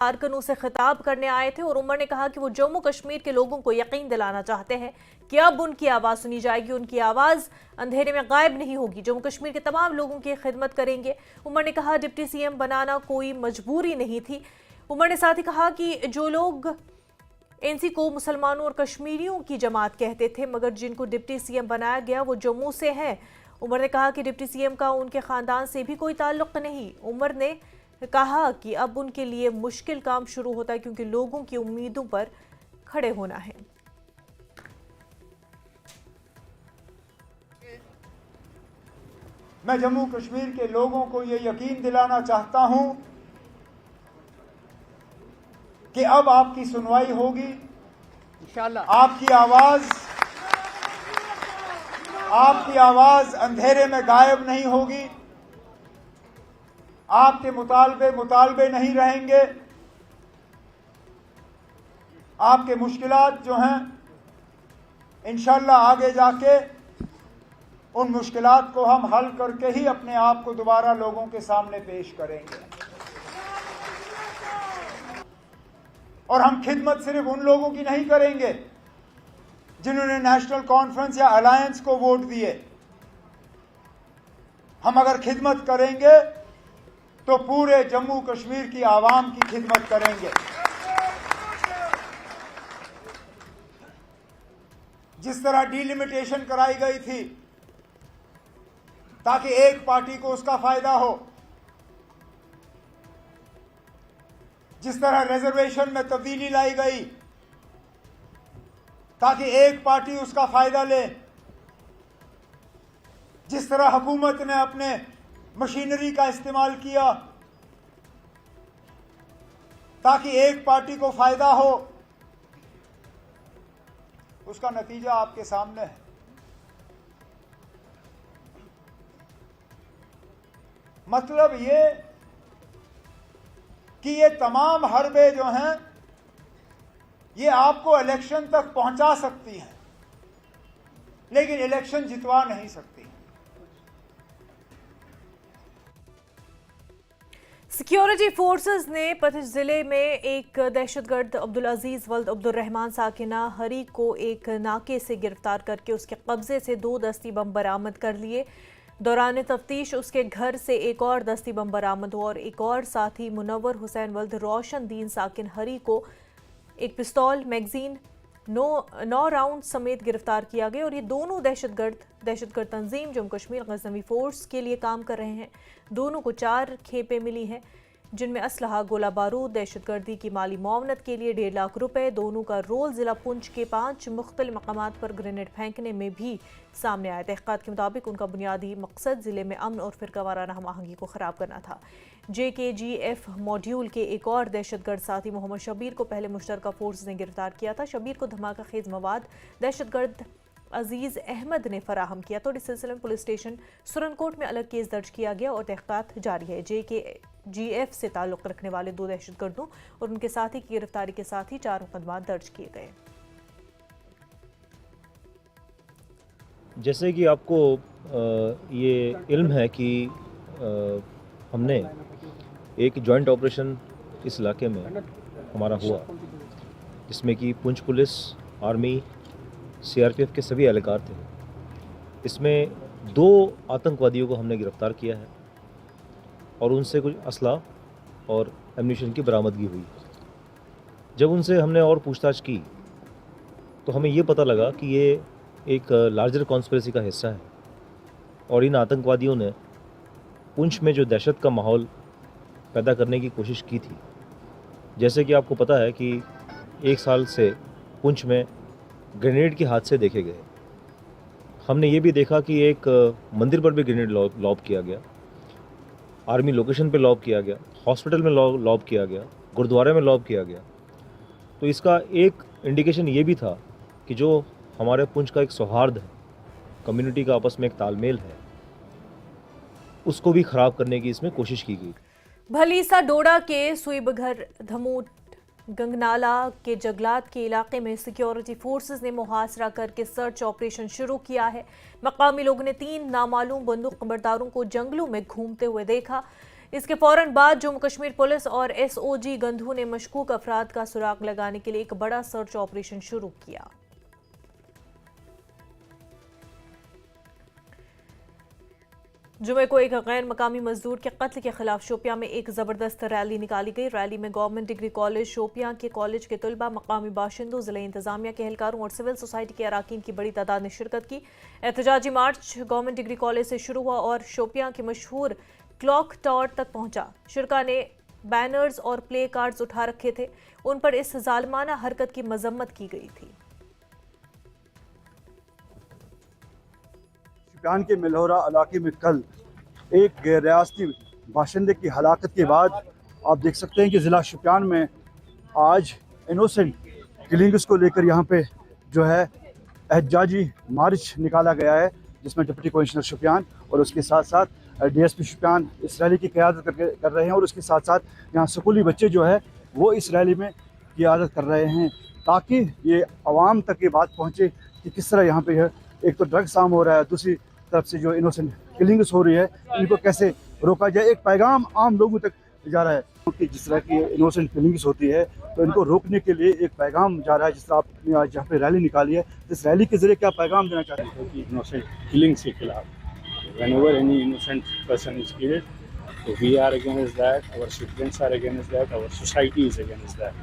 कारकुनों से खिताब करने आए थे और उमर ने कहा कि वो जम्मू कश्मीर के लोगों को यकीन दिलाना चाहते हैं कि अब उनकी आवाज़ सुनी जाएगी, उनकी आवाज़ अंधेरे में गायब नहीं होगी, जम्मू कश्मीर के तमाम लोगों की खिदमत करेंगे। उमर ने कहा डिप्टी सीएम बनाना कोई मजबूरी नहीं थी। उमर ने साथ ही कहा कि जो लोग एनसी को मुसलमानों और कश्मीरियों की जमात कहते थे, मगर जिनको डिप्टी सीएम बनाया गया वो जम्मू से हैं। उमर ने कहा कि डिप्टी सीएम का उनके खानदान से भी कोई ताल्लुक नहीं। उमर ने कहा कि अब उनके लिए मुश्किल काम शुरू होता है क्योंकि लोगों की उम्मीदों पर खड़े होना है। मैं जम्मू कश्मीर के लोगों को ये यकीन दिलाना चाहता हूं कि अब आपकी सुनवाई होगी इंशाअल्लाह। आपकी आवाज अंधेरे में गायब नहीं होगी। आपके मुतालबे नहीं रहेंगे। आपके मुश्किलात जो हैं इंशाअल्लाह आगे जाके उन मुश्किलात को हम हल करके ही अपने आप को दोबारा लोगों के सामने पेश करेंगे। और हम खिदमत सिर्फ उन लोगों की नहीं करेंगे जिन्होंने नेशनल कॉन्फ्रेंस या अलायंस को वोट दिए। हम अगर खिदमत करेंगे तो पूरे जम्मू कश्मीर की आवाम की खिदमत करेंगे। जिस तरह डिलिमिटेशन कराई गई थी ताकि एक पार्टी को उसका फायदा हो, जिस तरह रिजर्वेशन में तब्दीली लाई गई ताकि एक पार्टी उसका फायदा ले, जिस तरह हुकूमत ने अपने मशीनरी का इस्तेमाल किया ताकि एक पार्टी को फायदा हो, उसका नतीजा आपके सामने है। मतलब ये कि ये तमाम हरबे जो हैं ये आपको इलेक्शन तक पहुंचा सकती हैं, लेकिन इलेक्शन जितवा नहीं सकती। सिक्योरिटी फोर्सेस ने पथिश जिले में एक दहशतगर्द अब्दुल अजीज वल्द अब्दुल रहमान साकिना हरी को एक नाके से गिरफ्तार करके उसके कब्जे से 2 दस्ती बम बरामद कर लिए। दौरान तफ्तीश उसके घर से एक और दस्ती बम बरामद हुआ और एक और साथी मुनव्वर हुसैन वल्द रोशन दीन साकिन हरी को एक पिस्तौल, मैगजीन, 9 राउंड समेत गिरफ्तार किया गया। और ये दोनों दहशतगर्द तंजीम जम्मू कश्मीर गज़नवी फोर्स के लिए काम कर रहे हैं। दोनों को 4 खेपें मिली हैं जिनमें असलहा, गोला बारूद, दहशतगर्दी की माली मुआवनत के लिए 1.5 लाख रुपए। दोनों का रोल जिला पुंछ के 5 मुख्तलिफ मकामात पर ग्रेनेड फेंकने में भी सामने आया। तहक़ीक़ात के मुताबिक उनका बुनियादी मकसद जिले में अमन और फिरकावाराना हमआहंगी को ख़राब करना था। JKGF मॉड्यूल के एक और दहशतगर्द साथी मोहम्मद शबीर को पहले मुश्तरका फोर्स ने गिरफ्तार किया था। शबीर को धमाका खेज मवाद दहशतगर्द अजीज अहमद ने फराहम किया। तो इस सिलसिले में पुलिस स्टेशन सुरनकोट में अलग केस दर्ज किया गया और तहक़ीक़ात जारी है। JKGF से ताल्लुक़ रखने वाले 2 दहशतगर्दों और उनके साथी की गिरफ्तारी के साथ ही 4 मुकदमा दर्ज किए गए। जैसे कि आपको ये इल्म है कि हमने एक जॉइंट ऑपरेशन इस इलाके में हमारा हुआ जिसमें कि पुंछ पुलिस, आर्मी, CRPF के सभी एहलकार थे। इसमें 2 आतंकवादियों को हमने गिरफ़्तार किया है और उनसे कुछ असला और एम्यूनिशन की बरामदगी हुई। जब उनसे हमने और पूछताछ की तो हमें ये पता लगा कि ये एक लार्जर कॉन्स्पिरेसी का हिस्सा है और इन आतंकवादियों ने पुंछ में जो दहशत का माहौल पैदा करने की कोशिश की थी। जैसे कि आपको पता है कि 1 साल से पुंछ में ग्रेनेड के हादसे देखे गए। हमने ये भी देखा कि एक मंदिर पर भी ग्रेनेड लॉब किया गया, आर्मी लोकेशन पे लॉब किया गया, हॉस्पिटल में लॉब किया गया, गुरुद्वारे में लॉब किया गया। तो इसका एक इंडिकेशन ये भी था कि जो हमारे पुंछ का एक सौहार्द है, कम्युनिटी का आपस में एक तालमेल है, उसको भी ख़राब करने की इसमें कोशिश की गई। भलीसा डोडा के सुईबघर धमूट गंगनाला के जंगलात के इलाके में सिक्योरिटी फोर्सेस ने मुहासरा करके सर्च ऑपरेशन शुरू किया है। मकामी लोगों ने 3 नामालूम बंदूक बरदारों को जंगलों में घूमते हुए देखा। इसके फौरन बाद जम्मू कश्मीर पुलिस और एसओजी गंधू ने मशकूक अफराद का सुराग लगाने के लिए एक बड़ा सर्च ऑपरेशन शुरू किया। जुमे को एक गैर मकामी मजदूर के कत्ल के खिलाफ शोपियां में एक जबरदस्त रैली निकाली गई। रैली में गवर्नमेंट डिग्री कॉलेज शोपियां के कॉलेज के तलबा, मकामी बाशिंदों, जिला इंतजामिया के एहलकारों और सिविल सोसाइटी के अराकीन की बड़ी तादाद ने शिरकत की। एहतजाजी मार्च गवर्नमेंट डिग्री कॉलेज से शुरू हुआ और शोपियां के मशहूर क्लॉक टावर तक पहुंचा। शिरका ने बैनर्स और प्ले कार्ड्स उठा रखे थे, उन पर इस जालिमाना हरकत की मजम्मत की गई थी। शोपियान के मिलहोरा इलाके में कल एक गैर रियासती बाशिंदे की हलाकत के बाद आप देख सकते हैं कि ज़िला शोपियान में आज इनोसेंट किलिंग्स को लेकर यहाँ पे जो है एहतजाजी मार्च निकाला गया है, जिसमें डिप्टी कमिश्नर शोपियान और उसके साथ साथ डीएसपी शोपियान इस रैली की क़यादत कर रहे हैं और उसके साथ साथ यहाँ स्कूली बच्चे जो है वो इस रैली में क़यादत कर रहे हैं, ताकि ये आवाम तक ये बात पहुँचे कि किस तरह यहाँ पे है एक तो ड्रग्स आम हो रहा है, दूसरी तरफ से जो इनोसेंट किलिंग्स हो रही है इनको कैसे रोका जाए। एक पैगाम आम लोगों तक जा रहा है कि जिस तरह की इनोसेंट किलिंग्स होती है तो इनको रोकने के लिए एक पैगाम जा रहा है। जिस तरह आपने आज यहाँ पे रैली निकाली है, इस रैली के जरिए क्या पैगाम देना चाहते हैं? कि इनोसेंट किलिंग्स के खिलाफ whenever any innocent person is killed, so we are against that, our citizens are against that, our society is against that.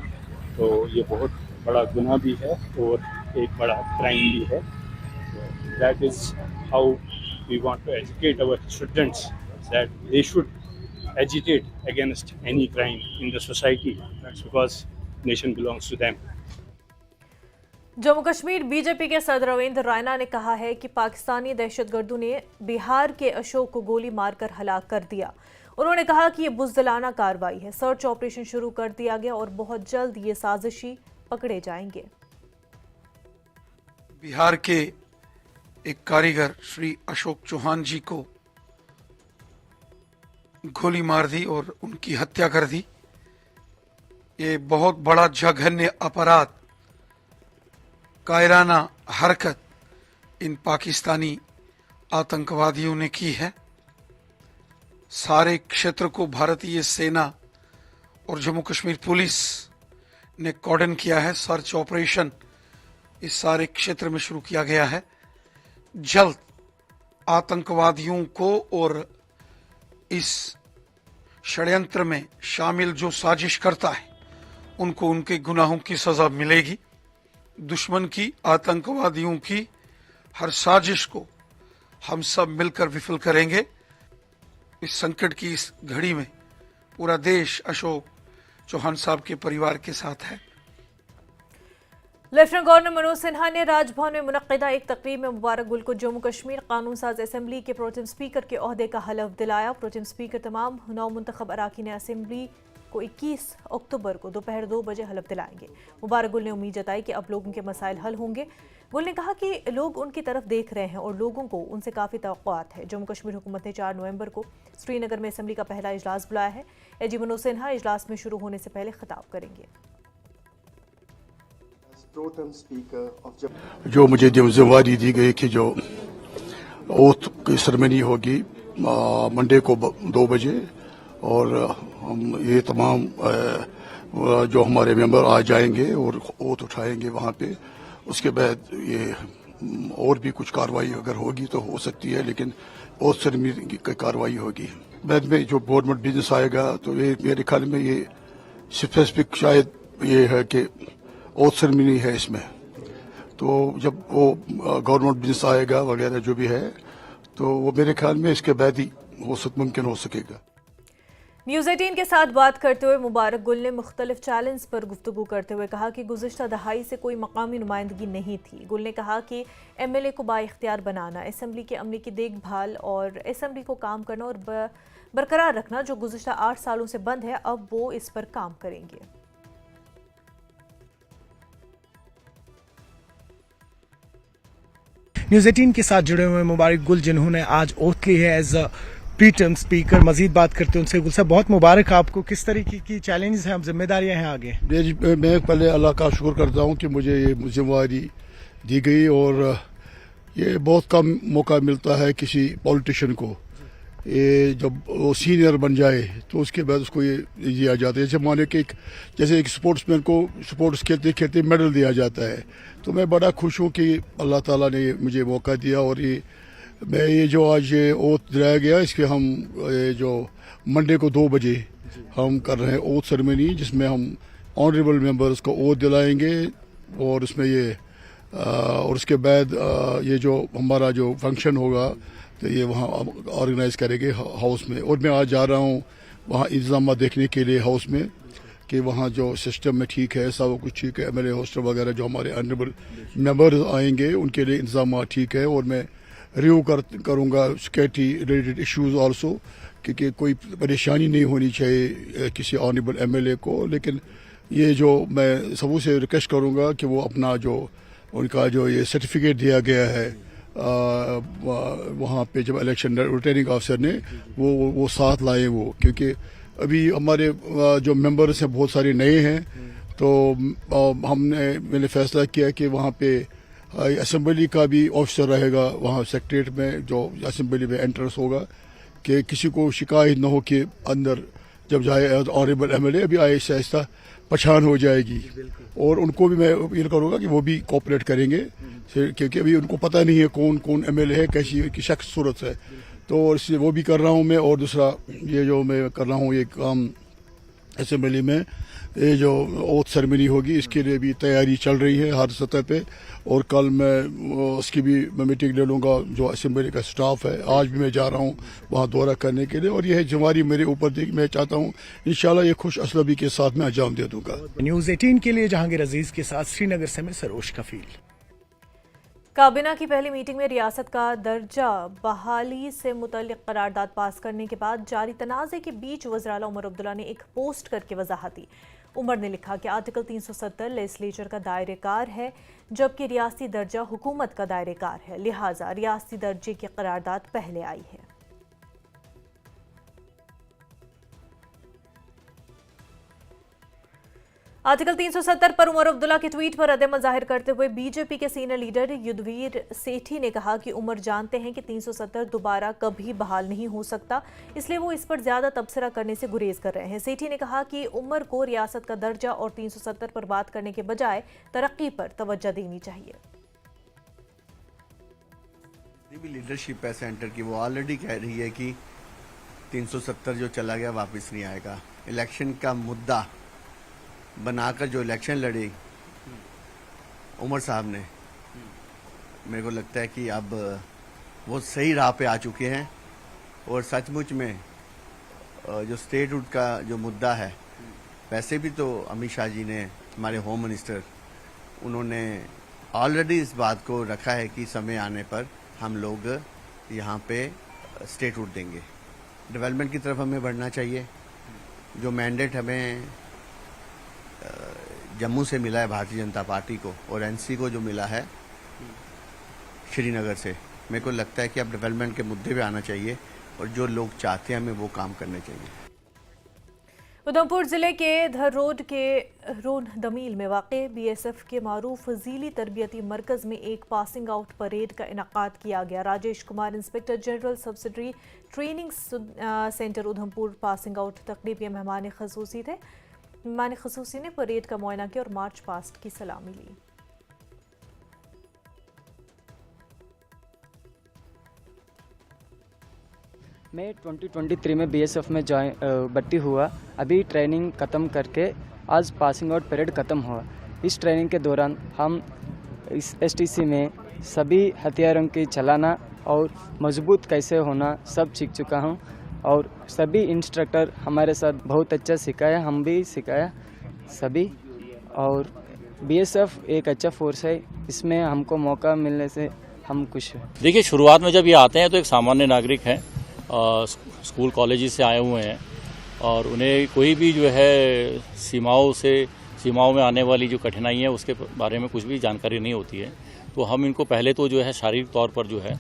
तो ये बहुत बड़ा गुनाह भी है और एक बड़ा क्राइम भी है। So that is how we want to educate our students that they should agitate against any crime in the society. That's because nation belongs to them. Jammu Kashmir BJP के सदर रविंद्र रायना ने कहा है कि पाकिस्तानी दहशतगर्दों ने बिहार के अशोक को गोली मारकर हलाक कर दिया। उन्होंने कहा कि ये बुज़दिलाना कार्रवाई है, सर्च ऑपरेशन शुरू कर दिया गया और बहुत जल्द ये साजिशी पकड़े जाएंगे। बिहार के एक कारीगर श्री अशोक चौहान जी को गोली मार दी और उनकी हत्या कर दी। ये बहुत बड़ा जघन्य अपराध, कायराना हरकत इन पाकिस्तानी आतंकवादियों ने की है। सारे क्षेत्र को भारतीय सेना और जम्मू कश्मीर पुलिस ने कॉर्डन किया है। सर्च ऑपरेशन इस सारे क्षेत्र में शुरू किया गया है। जल्द आतंकवादियों को और इस षड्यंत्र में शामिल जो साजिश करता है उनको उनके गुनाहों की सजा मिलेगी। दुश्मन की, आतंकवादियों की हर साजिश को हम सब मिलकर विफल करेंगे। इस संकट की इस घड़ी में पूरा देश अशोक चौहान साहब के परिवार के साथ है। लेफ्टिनेंट गवर्नर मनोज सिन्हा ने राजभवन में मुनक्किदा एक तकरीब में मुबारक गुल को जम्मू कश्मीर कानून साज असेंबली के प्रोटेम स्पीकर के ओहदे का हलफ दिलाया। प्रोटेम स्पीकर तमाम नौ मुंतखब अराकीन असेंबली को 21 अक्टूबर को दोपहर 2 बजे हलफ दिलाएंगे। मुबारक गुल ने उम्मीद जताई कि अब लोगों के मसाइल हल होंगे। गुल ने कहा कि लोग उनकी तरफ देख रहे हैं और लोगों को उनसे काफ़ी तवक्कुआत है। जम्मू कश्मीर हुकूमत ने 4 नवंबर को श्रीनगर में असेंबली का पहला इजलास बुलाया है। एजी मनोज सिन्हा इजलास में शुरू होने से पहले खिताब करेंगे। जो मुझे जिम्मेवारी दी गई कि जो ओथ की सेरेमनी होगी मंडे को 2 बजे और हम ये तमाम जो हमारे मेंबर आ जाएंगे और ओथ उठाएंगे वहाँ पे। उसके बाद ये और भी कुछ कार्रवाई अगर होगी तो हो सकती है, लेकिन ओथ सेरेमनी की कार्रवाई होगी। बाद में जो गवर्नमेंट बिजनेस आएगा तो ये मेरे ख्याल में ये स्पेसिफिक शायद ये है कि ओथ सेरेमनी है इसमें। तो जब वो गवर्नमेंट बिजनेस आएगा वगैरह जो भी है तो वो मेरे ख्याल में इसके बाद ही मुमकिन हो सकेगा। न्यूज़ 18 के साथ बात करते हुए मुबारक गुल ने मुख्तलिफ चैलेंज पर गुफ्तगू करते हुए कहा कि गुज़िश्ता दहाई से कोई मकामी नुमाइंदगी नहीं थी। गुल ने कहा कि MLA को बाइख्तियार बनाना, असेंबली के अमले की देखभाल और असेंबली को काम करना और बरकरार रखना जो गुज़िश्ता 8 सालों से बंद है, अब वो इस पर काम करेंगे। न्यूज़ 18 के साथ जुड़े हुए मुबारक गुल जिन्होंने आज ओथ ली है एज प्रीटर्म स्पीकर। मजीद बात करते हैं उनसे। गुल साहब बहुत मुबारक आपको, किस तरीके की चैलेंज हैं, जिम्मेदारियां हैं आगे? मैं पहले अल्लाह का शुक्र करता हूँ कि मुझे ये जिम्मेवारी दी गई और ये बहुत कम मौका मिलता है किसी पॉलिटिशियन को ये जब वो सीनियर बन जाए तो उसके बाद उसको ये दिया जाता है। जैसे माने कि जैसे एक स्पोर्ट्समैन को स्पोर्ट्स खेलते खेलते मेडल दिया जाता है। तो मैं बड़ा खुश हूँ कि अल्लाह ताला ने मुझे मौका दिया और ये जो आज ये ओथ दिलाया गया, इसके हम ये जो मंडे को 2 बजे हम कर रहे हैं ओथ सेरेमनी, जिसमें हम ऑनरेबल मेंबर्स को ओथ दिलाएंगे और उसमें ये और उसके बाद ये जो हमारा जो फंक्शन होगा तो ये वहाँ ऑर्गेनाइज करेंगे हाउस में। और मैं आज जा रहा हूँ वहाँ इंतजाम देखने के लिए हाउस में कि वहाँ जो सिस्टम में ठीक है, सब कुछ ठीक है, MLA हॉस्टल वगैरह जो हमारे ऑनरेबल मेंबर्स आएंगे उनके लिए इंतजाम ठीक है। और मैं रिव्यू करूँगा सिक्योरिटी रिलेटेड इश्यूज आल्सो, क्योंकि कोई परेशानी नहीं होनी चाहिए किसी ऑनरेबल MLA को। लेकिन ये जो मैं सबों से रिक्वेस्ट करूँगा कि वो अपना जो उनका जो ये सर्टिफिकेट दिया गया है वहाँ पे जब इलेक्शन रिटर्निंग ऑफिसर ने वो साथ लाए वो, क्योंकि अभी हमारे जो मेंबर्स हैं बहुत सारे नए हैं। तो मैंने फैसला किया कि वहाँ पे असेंबली का भी ऑफिसर रहेगा वहाँ सेक्रेटरीट में, जो असेंबली में एंट्रेंस होगा, कि किसी को शिकायत न हो कि अंदर जब जाए ऑनरेबल MLA अभी आहिस्ता आहिस्ता पहचान हो जाएगी। और उनको भी मैं अपील करूँगा कि वो भी कोऑपरेट करेंगे, क्योंकि अभी उनको पता नहीं है कौन कौन MLA है, कैसी शख्स सूरत है। तो इसलिए वो भी कर रहा हूँ मैं। और दूसरा ये जो मैं कर रहा हूँ ये काम असेंबली में ये जो ओथ सेरेमनी होगी, इसके लिए भी तैयारी चल रही है हर सतह पे। और कल मैं उसकी भी मैं मीटिंग ले लूँगा जो असेंबली का स्टाफ है। आज भी मैं जा रहा हूँ वहाँ दौरा करने के लिए और यह जिम्मेदारी मेरे ऊपर थी। मैं चाहता हूँ इंशाल्लाह ये खुश असलबी के साथ मैं अंजाम दे दूँगा। न्यूज़ 18 के लिए जहांगीर अजीज के साथ श्रीनगर से मैं सरोज कफील। काबीना की पहली मीटिंग में रियासत का दर्जा बहाली से मुतल्लिक करारदाद पास करने के बाद जारी तनाज़े के बीच वज़ीर आला उमर अब्दुल्ला ने एक पोस्ट करके वजाहत दी। उमर ने लिखा कि आर्टिकल 370 लेजिस्लेचर का दायरेकार है, जबकि रियासती दर्जा हुकूमत का दायरेकार है, लिहाजा रियासती दर्जे की करारदाद पहले आई है। आर्टिकल 370 पर उमर अब्दुल्ला के ट्वीट पर रद्द-ए-अमल जाहिर करते हुए बीजेपी के सीनियर लीडर युद्धवीर सेठी ने कहा कि उमर जानते हैं कि 370 दोबारा कभी बहाल नहीं हो सकता, इसलिए वो इस पर ज्यादा तबसरा करने से गुरेज कर रहे हैं। सेठी ने कहा कि उमर को रियासत का दर्जा और 370 पर बात करने के बजाय तरक्की पर तवज्जो देनी चाहिए। भी लीडरशिप है सेंटर की, वो ऑलरेडी कह रही है कि 370 जो चला गया वापस नहीं आएगा। इलेक्शन का मुद्दा बनाकर जो इलेक्शन लड़े उमर साहब ने, मेरे को लगता है कि अब वो सही राह पे आ चुके हैं। और सचमुच में जो स्टेटहुड का जो मुद्दा है, वैसे भी तो अमित शाह जी ने, हमारे होम मिनिस्टर, उन्होंने ऑलरेडी इस बात को रखा है कि समय आने पर हम लोग यहाँ पे स्टेटहुड देंगे। डेवलपमेंट की तरफ हमें बढ़ना चाहिए। जो मैंडेट हमें जम्मू से मिला है भारतीय जनता पार्टी को और NC को जो मिला है श्रीनगर से, मेरे को लगता है कि अब डेवलपमेंट के मुद्दे पे आना चाहिए और जो लोग चाहते हैं हमें वो काम करने चाहिए। उधमपुर जिले के धर रोड के रोन दमील में वाक़े BSF के मारूफ ज़ीली तरबियती मरकज़ में एक पासिंग आउट परेड का इनाकाद किया गया। Rajesh Kumar, inspector general subsidiary training centre Udhampur, passing out तकरीब के मेहमान ख़ुसूसी थे। मेहमान ख़ुसूसी ने परेड का मुआयना किया और मार्च पास्ट की सलामी ली। मैं 2023 में BSF में भर्ती हुआ। अभी ट्रेनिंग ख़त्म करके आज पासिंग आउट परेड ख़त्म हुआ। इस ट्रेनिंग के दौरान हम इस STC में सभी हथियारों की चलाना और मजबूत कैसे होना सब सीख चुका हूँ और सभी इंस्ट्रक्टर हमारे साथ बहुत अच्छा सिखाया, हम भी सिखाया सभी। और BSF एक अच्छा फोर्स है, इसमें हमको मौका मिलने से हम खुश हैं। देखिए, शुरुआत में जब ये आते हैं तो एक सामान्य नागरिक हैं, स्कूल कॉलेज से आए हुए हैं और उन्हें कोई भी जो है सीमाओं में आने वाली जो कठिनाई है उसके बारे में कुछ भी जानकारी नहीं होती है। तो हम इनको पहले तो जो है शारीरिक तौर पर जो है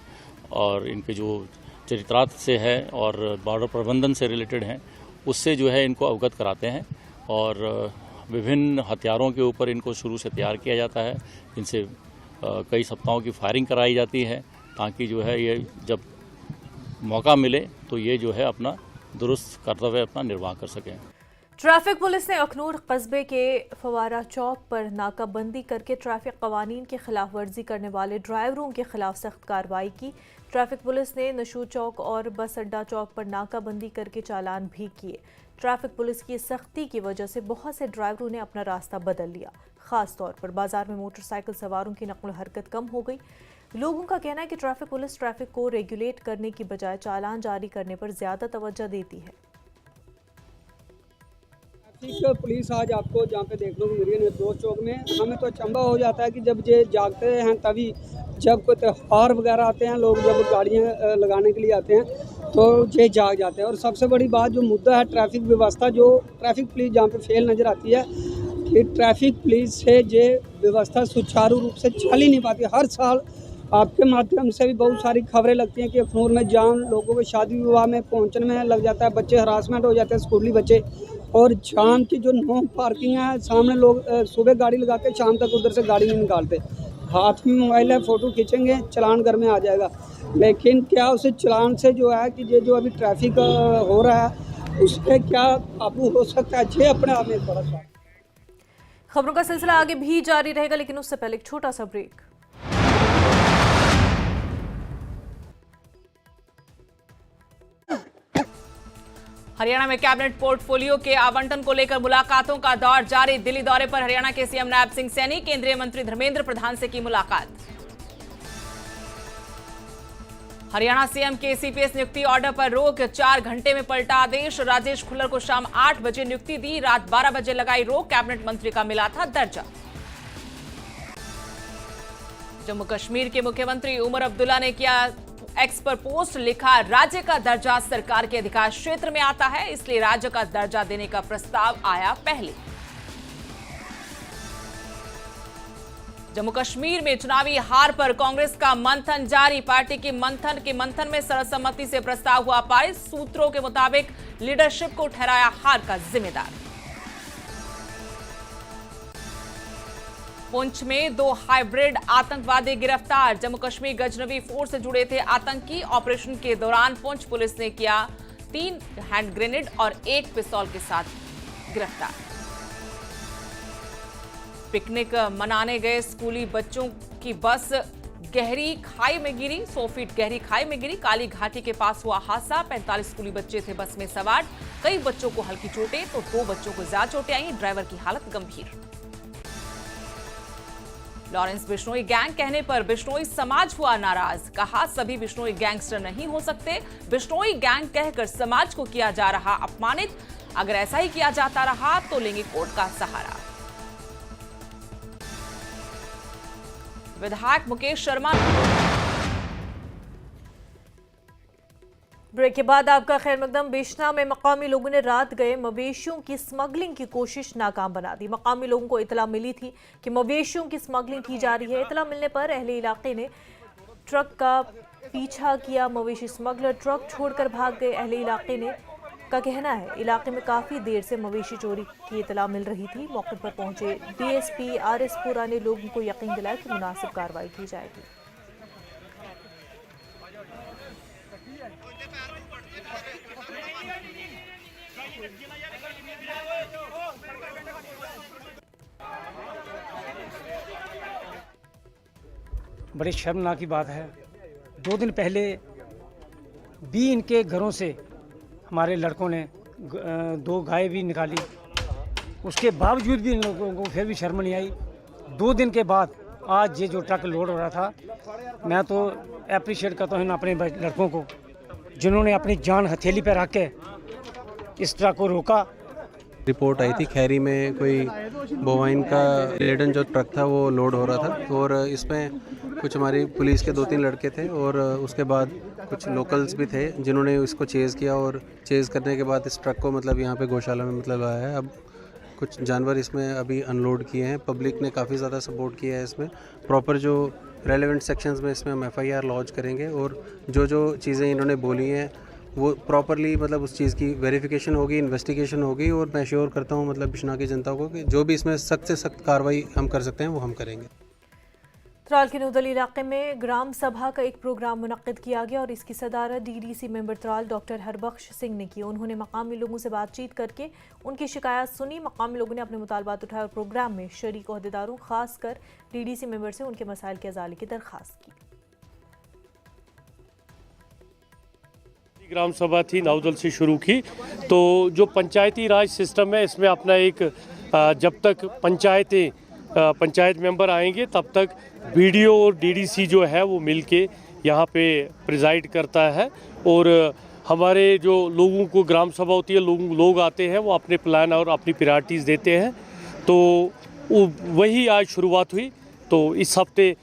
और इनके जो चरित्रार्थ से है और बॉर्डर प्रबंधन से रिलेटेड हैं उससे जो है इनको अवगत कराते हैं और विभिन्न हथियारों के ऊपर इनको शुरू से तैयार किया जाता है, इनसे कई सप्ताहों की फायरिंग कराई जाती है ताकि जो है ये जब मौका मिले तो ये जो है अपना दुरुस्त कर्तव्य अपना निर्वाह कर सकें। ट्रैफिक पुलिस ने अखनूर कस्बे के फवारा चौक पर नाकाबंदी करके ट्रैफिक कवानीन की खिलाफ वर्जी करने वाले ड्राइवरों के खिलाफ सख्त कार्रवाई की। ट्रैफिक पुलिस ने नशूर चौक और बस अड्डा चौक पर नाकाबंदी करके चालान भी किए। ट्रैफिक पुलिस की सख्ती की वजह से बहुत से ड्राइवरों ने अपना रास्ता बदल लिया। खास तौर पर बाजार में मोटरसाइकिल सवारों की नकल हरकत कम हो गई। लोगों का कहना है कि ट्रैफिक पुलिस ट्रैफिक को रेगुलेट करने की बजाय चालान जारी करने पर ज्यादा तवज्जो देती है। ट्रैफिक पुलिस आज आपको जहाँ पे देखने को मिली है निर्दोष चौक में, हमें तो अचंभा हो जाता है कि जब ये जागते हैं तभी जब कोई त्यौहार वगैरह आते हैं, लोग जब गाड़ियाँ लगाने के लिए आते हैं तो ये जाग जाते हैं। और सबसे बड़ी बात जो मुद्दा है ट्रैफिक व्यवस्था, जो ट्रैफिक पुलिस जहाँ पे फेल नज़र आती है कि ट्रैफिक पुलिस से ये व्यवस्था सुचारू रूप से चल ही नहीं पाती। हर साल आपके माध्यम से भी बहुत सारी खबरें लगती हैं कि अखनूर में जाम, लोगों के शादी विवाह में पहुंचने में लग जाता है, बच्चे हरासमेंट हो जाते हैं, स्कूली बच्चे। और जाम की जो नो पार्किंग है, सामने लोग सुबह गाड़ी लगाते हैं, शाम तक उधर से गाड़ी नहीं निकालते। हाथ में मोबाइल है, फ़ोटो खींचेंगे, चलान घर में आ जाएगा। लेकिन क्या उस चलान से जो है कि ये जो अभी ट्रैफिक हो रहा है उस पर क्या काबू हो सकता है, ये अपने आप में एक बड़ा सवाल। खबरों का सिलसिला आगे भी जारी रहेगा, लेकिन उससे पहले एक छोटा सा ब्रेक। हरियाणा में कैबिनेट पोर्टफोलियो के आवंटन को लेकर मुलाकातों का दौर जारी। दिल्ली दौरे पर हरियाणा के सीएम नायब सिंह सैनी, केंद्रीय मंत्री धर्मेंद्र प्रधान से की मुलाकात। हरियाणा सीएम के सीपीएस नियुक्ति ऑर्डर पर रोक, 4 घंटे में पलटा आदेश। राजेश खुल्लर को शाम 8 बजे नियुक्ति दी, रात 12 बजे लगाई रोक। कैबिनेट मंत्री का मिला था दर्जा। जम्मू कश्मीर के मुख्यमंत्री उमर अब्दुल्ला ने किया एक्स पर पोस्ट, लिखा राज्य का दर्जा सरकार के अधिकार क्षेत्र में आता है, इसलिए राज्य का दर्जा देने का प्रस्ताव आया पहले। जम्मू कश्मीर में चुनावी हार पर कांग्रेस का मंथन जारी। पार्टी की मंथन में सर्वसम्मति से प्रस्ताव हुआ पारित। सूत्रों के मुताबिक लीडरशिप को ठहराया हार का जिम्मेदार। पुंछ में 2 हाइब्रिड आतंकवादी गिरफ्तार। जम्मू कश्मीर गजनवी फोर्स से जुड़े थे आतंकी। ऑपरेशन के दौरान पुंछ पुलिस ने किया 3 हैंड ग्रेनेड और 1 पिस्तौल के साथ गिरफ्तार। पिकनिक मनाने गए स्कूली बच्चों की बस गहरी खाई में गिरी। 100 फीट गहरी खाई में गिरी। काली घाटी के पास हुआ हादसा। 45 स्कूली बच्चे थे बस में सवार। कई बच्चों को हल्की चोटें तो 2 बच्चों को ज्यादा चोटें आई। ड्राइवर की हालत गंभीर। लॉरेंस बिश्नोई गैंग कहने पर बिश्नोई समाज हुआ नाराज। कहा सभी बिश्नोई गैंगस्टर नहीं हो सकते। बिश्नोई गैंग कहकर समाज को किया जा रहा अपमानित। अगर ऐसा ही किया जाता रहा तो लेंगे कोर्ट का सहारा। विधायक मुकेश शर्मा। ब्रेक के बाद आपका खैर मकदम। बेशना में मकामी लोगों ने रात गए मवेशियों की स्मगलिंग की कोशिश नाकाम बना दी। मकामी लोगों को इतला मिली थी कि मवेशियों की स्मगलिंग की जा रही है। इतला मिलने पर अहले इलाके ने ट्रक का पीछा किया। मवेशी स्मगलर ट्रक छोड़कर भाग गए। अहले इलाके ने का कहना है इलाके में काफ़ी देर से मवेशी चोरी की इतला मिल रही थी। मौके पर पहुंचे डीएसपी आरएस पुरा ने लोगों को यकीन दिलाया कि मुनासिब कार्रवाई की जाएगी। बड़ी शर्मनाक की बात है, 2 दिन पहले भी इनके घरों से हमारे लड़कों ने 2 गाय भी निकाली। उसके बावजूद भी इन लोगों को फिर भी शर्म नहीं आई। 2 दिन के बाद आज ये जो ट्रक लोड हो रहा था, मैं तो अप्रिशिएट करता हूँ अपने लड़कों को जिन्होंने अपनी जान हथेली पर रख के इस ट्रक को रोका। रिपोर्ट आई थी खैरी में कोई बोवाइन का लेडन जो ट्रक था वो लोड हो रहा था और इसमें कुछ हमारी पुलिस के 2-3 लड़के थे और उसके बाद कुछ लोकल्स भी थे जिन्होंने इसको चेज़ किया और चेज़ करने के बाद इस ट्रक को मतलब यहाँ पे गौशाला में मतलब आया है। अब कुछ जानवर इसमें अभी अनलोड किए हैं। पब्लिक ने काफ़ी ज़्यादा सपोर्ट किया है। इसमें प्रॉपर जो रेलेवेंट सेक्शंस में इसमें हम FIR लॉन्च करेंगे और जो चीज़ें इन्होंने बोली हैं वो प्रॉपरली मतलब उस चीज़ की वेरिफिकेशन होगी, इन्वेस्टिगेशन होगी और मैं श्योर करता हूँ मतलब बिश्ना की जनता को कि जो भी इसमें सख्त से सख्त कार्रवाई हम कर सकते हैं वो हम करेंगे। त्राल के नूदली इलाके में ग्राम सभा का एक प्रोग्राम मुनक्किद किया गया और इसकी सदारत DDC member Tral doctor Harbaksh Singh ने की। उन्होंने मकामी लोगों से बातचीत करके उनकी शिकायत सुनी। मकामी लोगों ने अपने मुतालबात उठाए और प्रोग्राम में शरीक ओहदेदारों खासकर डीडीसी मेंबर से उनके मसाइल के अजाले की दरख्वास्त की। ग्राम सभा थी नाउदल से शुरू की, तो जो पंचायती राज सिस्टम है इसमें अपना एक जब तक पंचायत मेंबर आएंगे तब तक बीडीओ और डीडीसी जो है वो मिलके यहाँ पे प्रिजाइड करता है और हमारे जो लोगों को ग्राम सभा होती है लोग आते हैं वो अपने प्लान और अपनी प्रायोरिटीज़ देते हैं। तो वही आज शुरुआत हुई। तो इस हफ्ते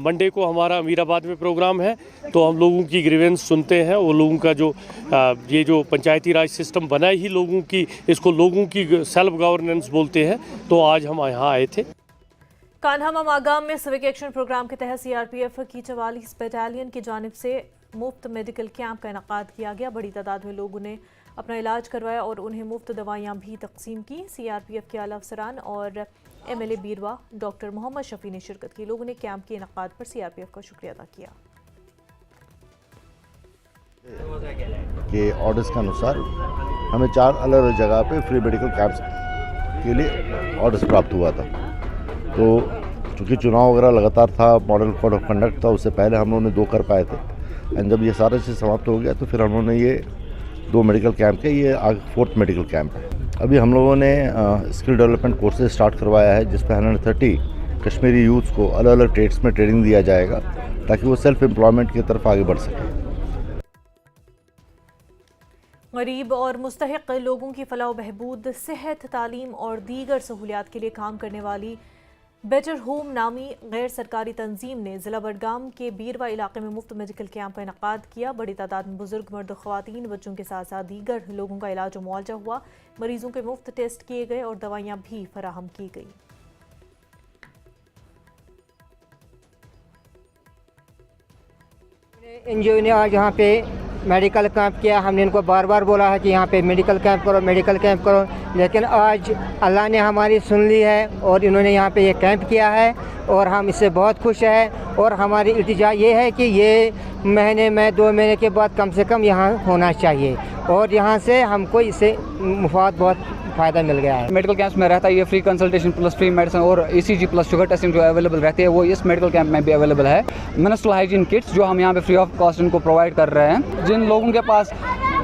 मंडे को हमारा अमीराबाद में प्रोग्राम है, तो हम लोगों की ग्रीवेंस सुनते हैं। वो लोगों का जो ये जो पंचायती राज सिस्टम बना ही लोगों की, इसको लोगों की सेल्फ गवर्नेंस बोलते हैं। तो आज हम यहाँ आए थे। कान्हा मागाम में सिविक एक्शन प्रोग्राम के तहत सीआरपीएफ की 44 बटालियन की जानिब से मुफ्त मेडिकल कैंप का इनेकाद किया गया। बड़ी तादाद में लोगों ने अपना इलाज करवाया और उन्हें मुफ्त दवाइयाँ भी तकसीम की। सीआरपीएफ के आला अफसरान और एमएलए बीरवा डॉक्टर मोहम्मद शफी ने शिरकत की। लोगों ने कैंप के इनेकाद पर सीआरपीएफ का शुक्रिया अदा किया। के ऑर्डर्स के अनुसार हमें 4 अलग अलग जगह पे फ्री मेडिकल कैंप्स के लिए ऑर्डर्स प्राप्त हुआ था। तो चूँकि चुनाव वगैरह लगातार था, मॉडल कोड ऑफ कंडक्ट था, उससे पहले हम लोगों ने 2 कर पाए थे। एंड जब ये सारा चीज़ समाप्त हो गया तो फिर हम लोगों ने ये 2 मेडिकल कैंप के, ये आगे 4th मेडिकल कैंप है। अभी हम लोगों ने स्किल डेवलपमेंट कोर्सेज स्टार्ट करवाया है, जिस पर 130 कश्मीरी यूथ्स को अलग अलग ट्रेड्स में ट्रेनिंग दिया जाएगा ताकि वो सेल्फ एम्प्लॉयमेंट की तरफ आगे बढ़ सकें। गरीब और मुस्तहिक लोगों की फलाह बहबूद, सेहत, तालीम और दीगर सहूलियात के लिए काम करने वाली बेटर होम नामी गैर सरकारी तंजीम ने ज़िला बडगाम के बीरवा इलाके में मुफ्त मेडिकल कैंप का इनेकाद किया। बड़ी तादाद में बुजुर्ग, मर्द, ख़वातीन, बच्चों के साथ साथ दीगर लोगों का इलाज और मुआवजा हुआ। मरीजों के मुफ्त टेस्ट किए गए और दवाइयाँ भी फराहम की गई। एनजीओ ने आज यहाँ पे मेडिकल कैंप किया। हमने इनको बार बार बोला है कि यहाँ पे मेडिकल कैंप करो, लेकिन आज अल्लाह ने हमारी सुन ली है और इन्होंने यहाँ पे ये कैंप किया है और हम इससे बहुत खुश हैं। और हमारी इल्तिजा ये है कि ये महीने में 2 महीने के बाद कम से कम यहाँ होना चाहिए और यहाँ से हमको इससे मुफाद बहुत फ़ायदा मिल गया है। मेडिकल कैंप्स में रहता है ये free consultation plus free medicine और ECG प्लस शुगर टेस्टिंग जो अवेलेबल रहती है वो इस मेडिकल कैंप में भी अवेलेबल है। मिनिस्ट्रल हाइजीन किट्स जो हम यहाँ पे फ्री ऑफ कॉस्ट इनको प्रोवाइड कर रहे हैं। जिन लोगों के पास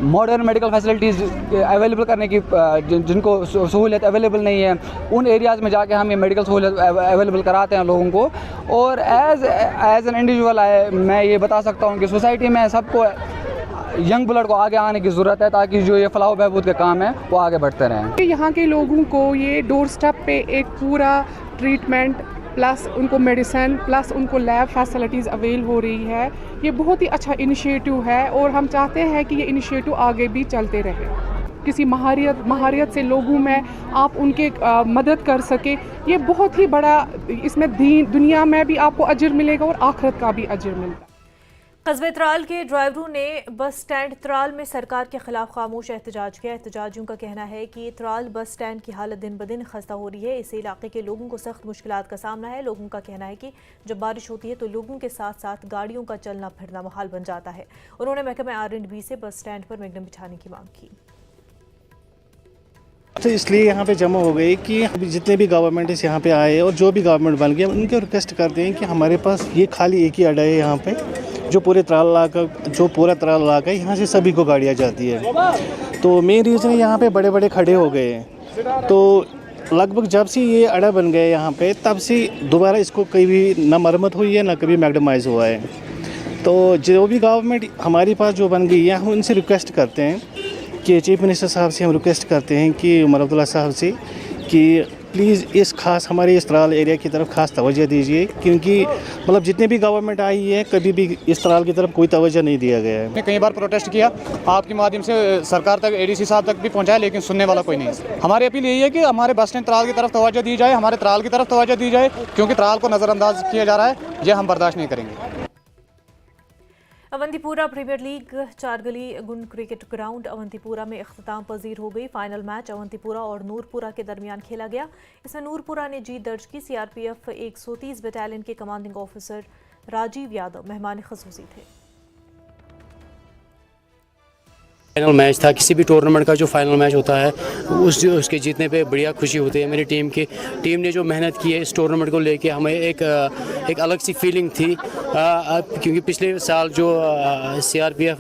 मॉडर्न मेडिकल फैसिलिटीज़ अवेलेबल करने की जिनको सहूलियत अवेलेबल नहीं है, उन एरियाज़ में जाके हम ये मेडिकल सहूलियत अवेलेबल कराते हैं लोगों को। और एज एन इंडिविजुअल मैं ये बता सकता हूँ कि सोसाइटी में सबको यंग ब्लड को आगे आने की ज़रूरत है ताकि जो ये फलाह बहबूद के काम है वो आगे बढ़ते रहें। यहाँ के लोगों को ये डोर स्टेप पे एक पूरा ट्रीटमेंट प्लस उनको मेडिसिन प्लस उनको लैब फैसिलिटीज़ अवेल हो रही है। ये बहुत ही अच्छा इनिशिएटिव है और हम चाहते हैं कि ये इनिशिएटिव आगे भी चलते रहे। किसी महारियत से लोगों में आप उनके मदद कर सके, ये बहुत ही बड़ा, इसमें दुनिया में भी आपको अजर मिलेगा और आखिरत का भी अजर मिलेगा। कस्बे त्राल के ड्राइवरों ने बस स्टैंड त्राल में सरकार के खिलाफ खामोश एहतजाज किया। एहतजाजियों का कहना है कि त्राल बस स्टैंड की हालत दिन ब दिन खस्ता हो रही है। इस इलाके के लोगों को सख्त मुश्किलात का सामना है। लोगों का कहना है कि जब बारिश होती है तो लोगों के साथ साथ गाड़ियों का चलना फिरना मुहाल बन जाता है। उन्होंने महकमे R&B से बस स्टैंड पर मैग्डम बिछाने की मांग की। तो इसलिए यहाँ पे जमा हो गई कि जितने भी गवर्नमेंट इस यहाँ पे आए और जो भी गवर्नमेंट बन गया उनके रिक्वेस्ट करते हैं कि हमारे पास ये खाली एक ही अड्डा है यहाँ पे, जो पूरा त्राल इलाका है, यहाँ से सभी को गाड़ियाँ जाती है। तो मेन रीज़न यहाँ पे बड़े बड़े खड़े हो गए हैं। तो लगभग जब से ये अड्डा बन गया यहाँ पे तब से दोबारा इसको कभी ना मरम्मत हुई है ना कभी मैगडमाइज हुआ है। तो जो भी गवर्नमेंट हमारे पास जो बन गई है हम उनसे रिक्वेस्ट करते हैं कि चीफ मिनिस्टर साहब से हम रिक्वेस्ट करते हैं कि उमर अब्दुल्ला साहब से कि प्लीज़ हमारे इस त्राल एरिया की तरफ खास तवज्जो दीजिए, क्योंकि मतलब जितने भी गवर्नमेंट आई है कभी भी इस त्राल की तरफ कोई तवज्जो नहीं दिया गया है। कई बार प्रोटेस्ट किया, आपके माध्यम से सरकार तक ADC साहब तक भी पहुंचाया, लेकिन सुनने वाला कोई नहीं है। हमारी अपील यही है कि हमारे बस स्टैंड त्राल की तरफ तवज्जो दी जाए, हमारे त्राल की तरफ तवज्जो दी जाए, क्योंकि त्राल को नज़रअंदाज किया जा रहा है, ये हम बर्दाश्त नहीं करेंगे। अवंतीपुरा प्रीमियर लीग 4 गली गुंड क्रिकेट ग्राउंड अवंतीपुरा में इख्तिताम पजीर हो गई। फाइनल मैच अवंतीपुरा और नूरपुरा के दरमियान खेला गया। इसमें नूरपुरा ने जीत दर्ज की। सीआरपीएफ 130 बटालियन के कमांडिंग ऑफिसर राजीव यादव मेहमान खुसूसी थे। फाइनल मैच था। किसी भी टूर्नामेंट का जो फाइनल मैच होता है उसके जीतने पे बढ़िया खुशी होती है। मेरी टीम ने जो मेहनत की है इस टूर्नामेंट को लेके हमें एक अलग सी फीलिंग थी, क्योंकि पिछले साल जो सीआरपीएफ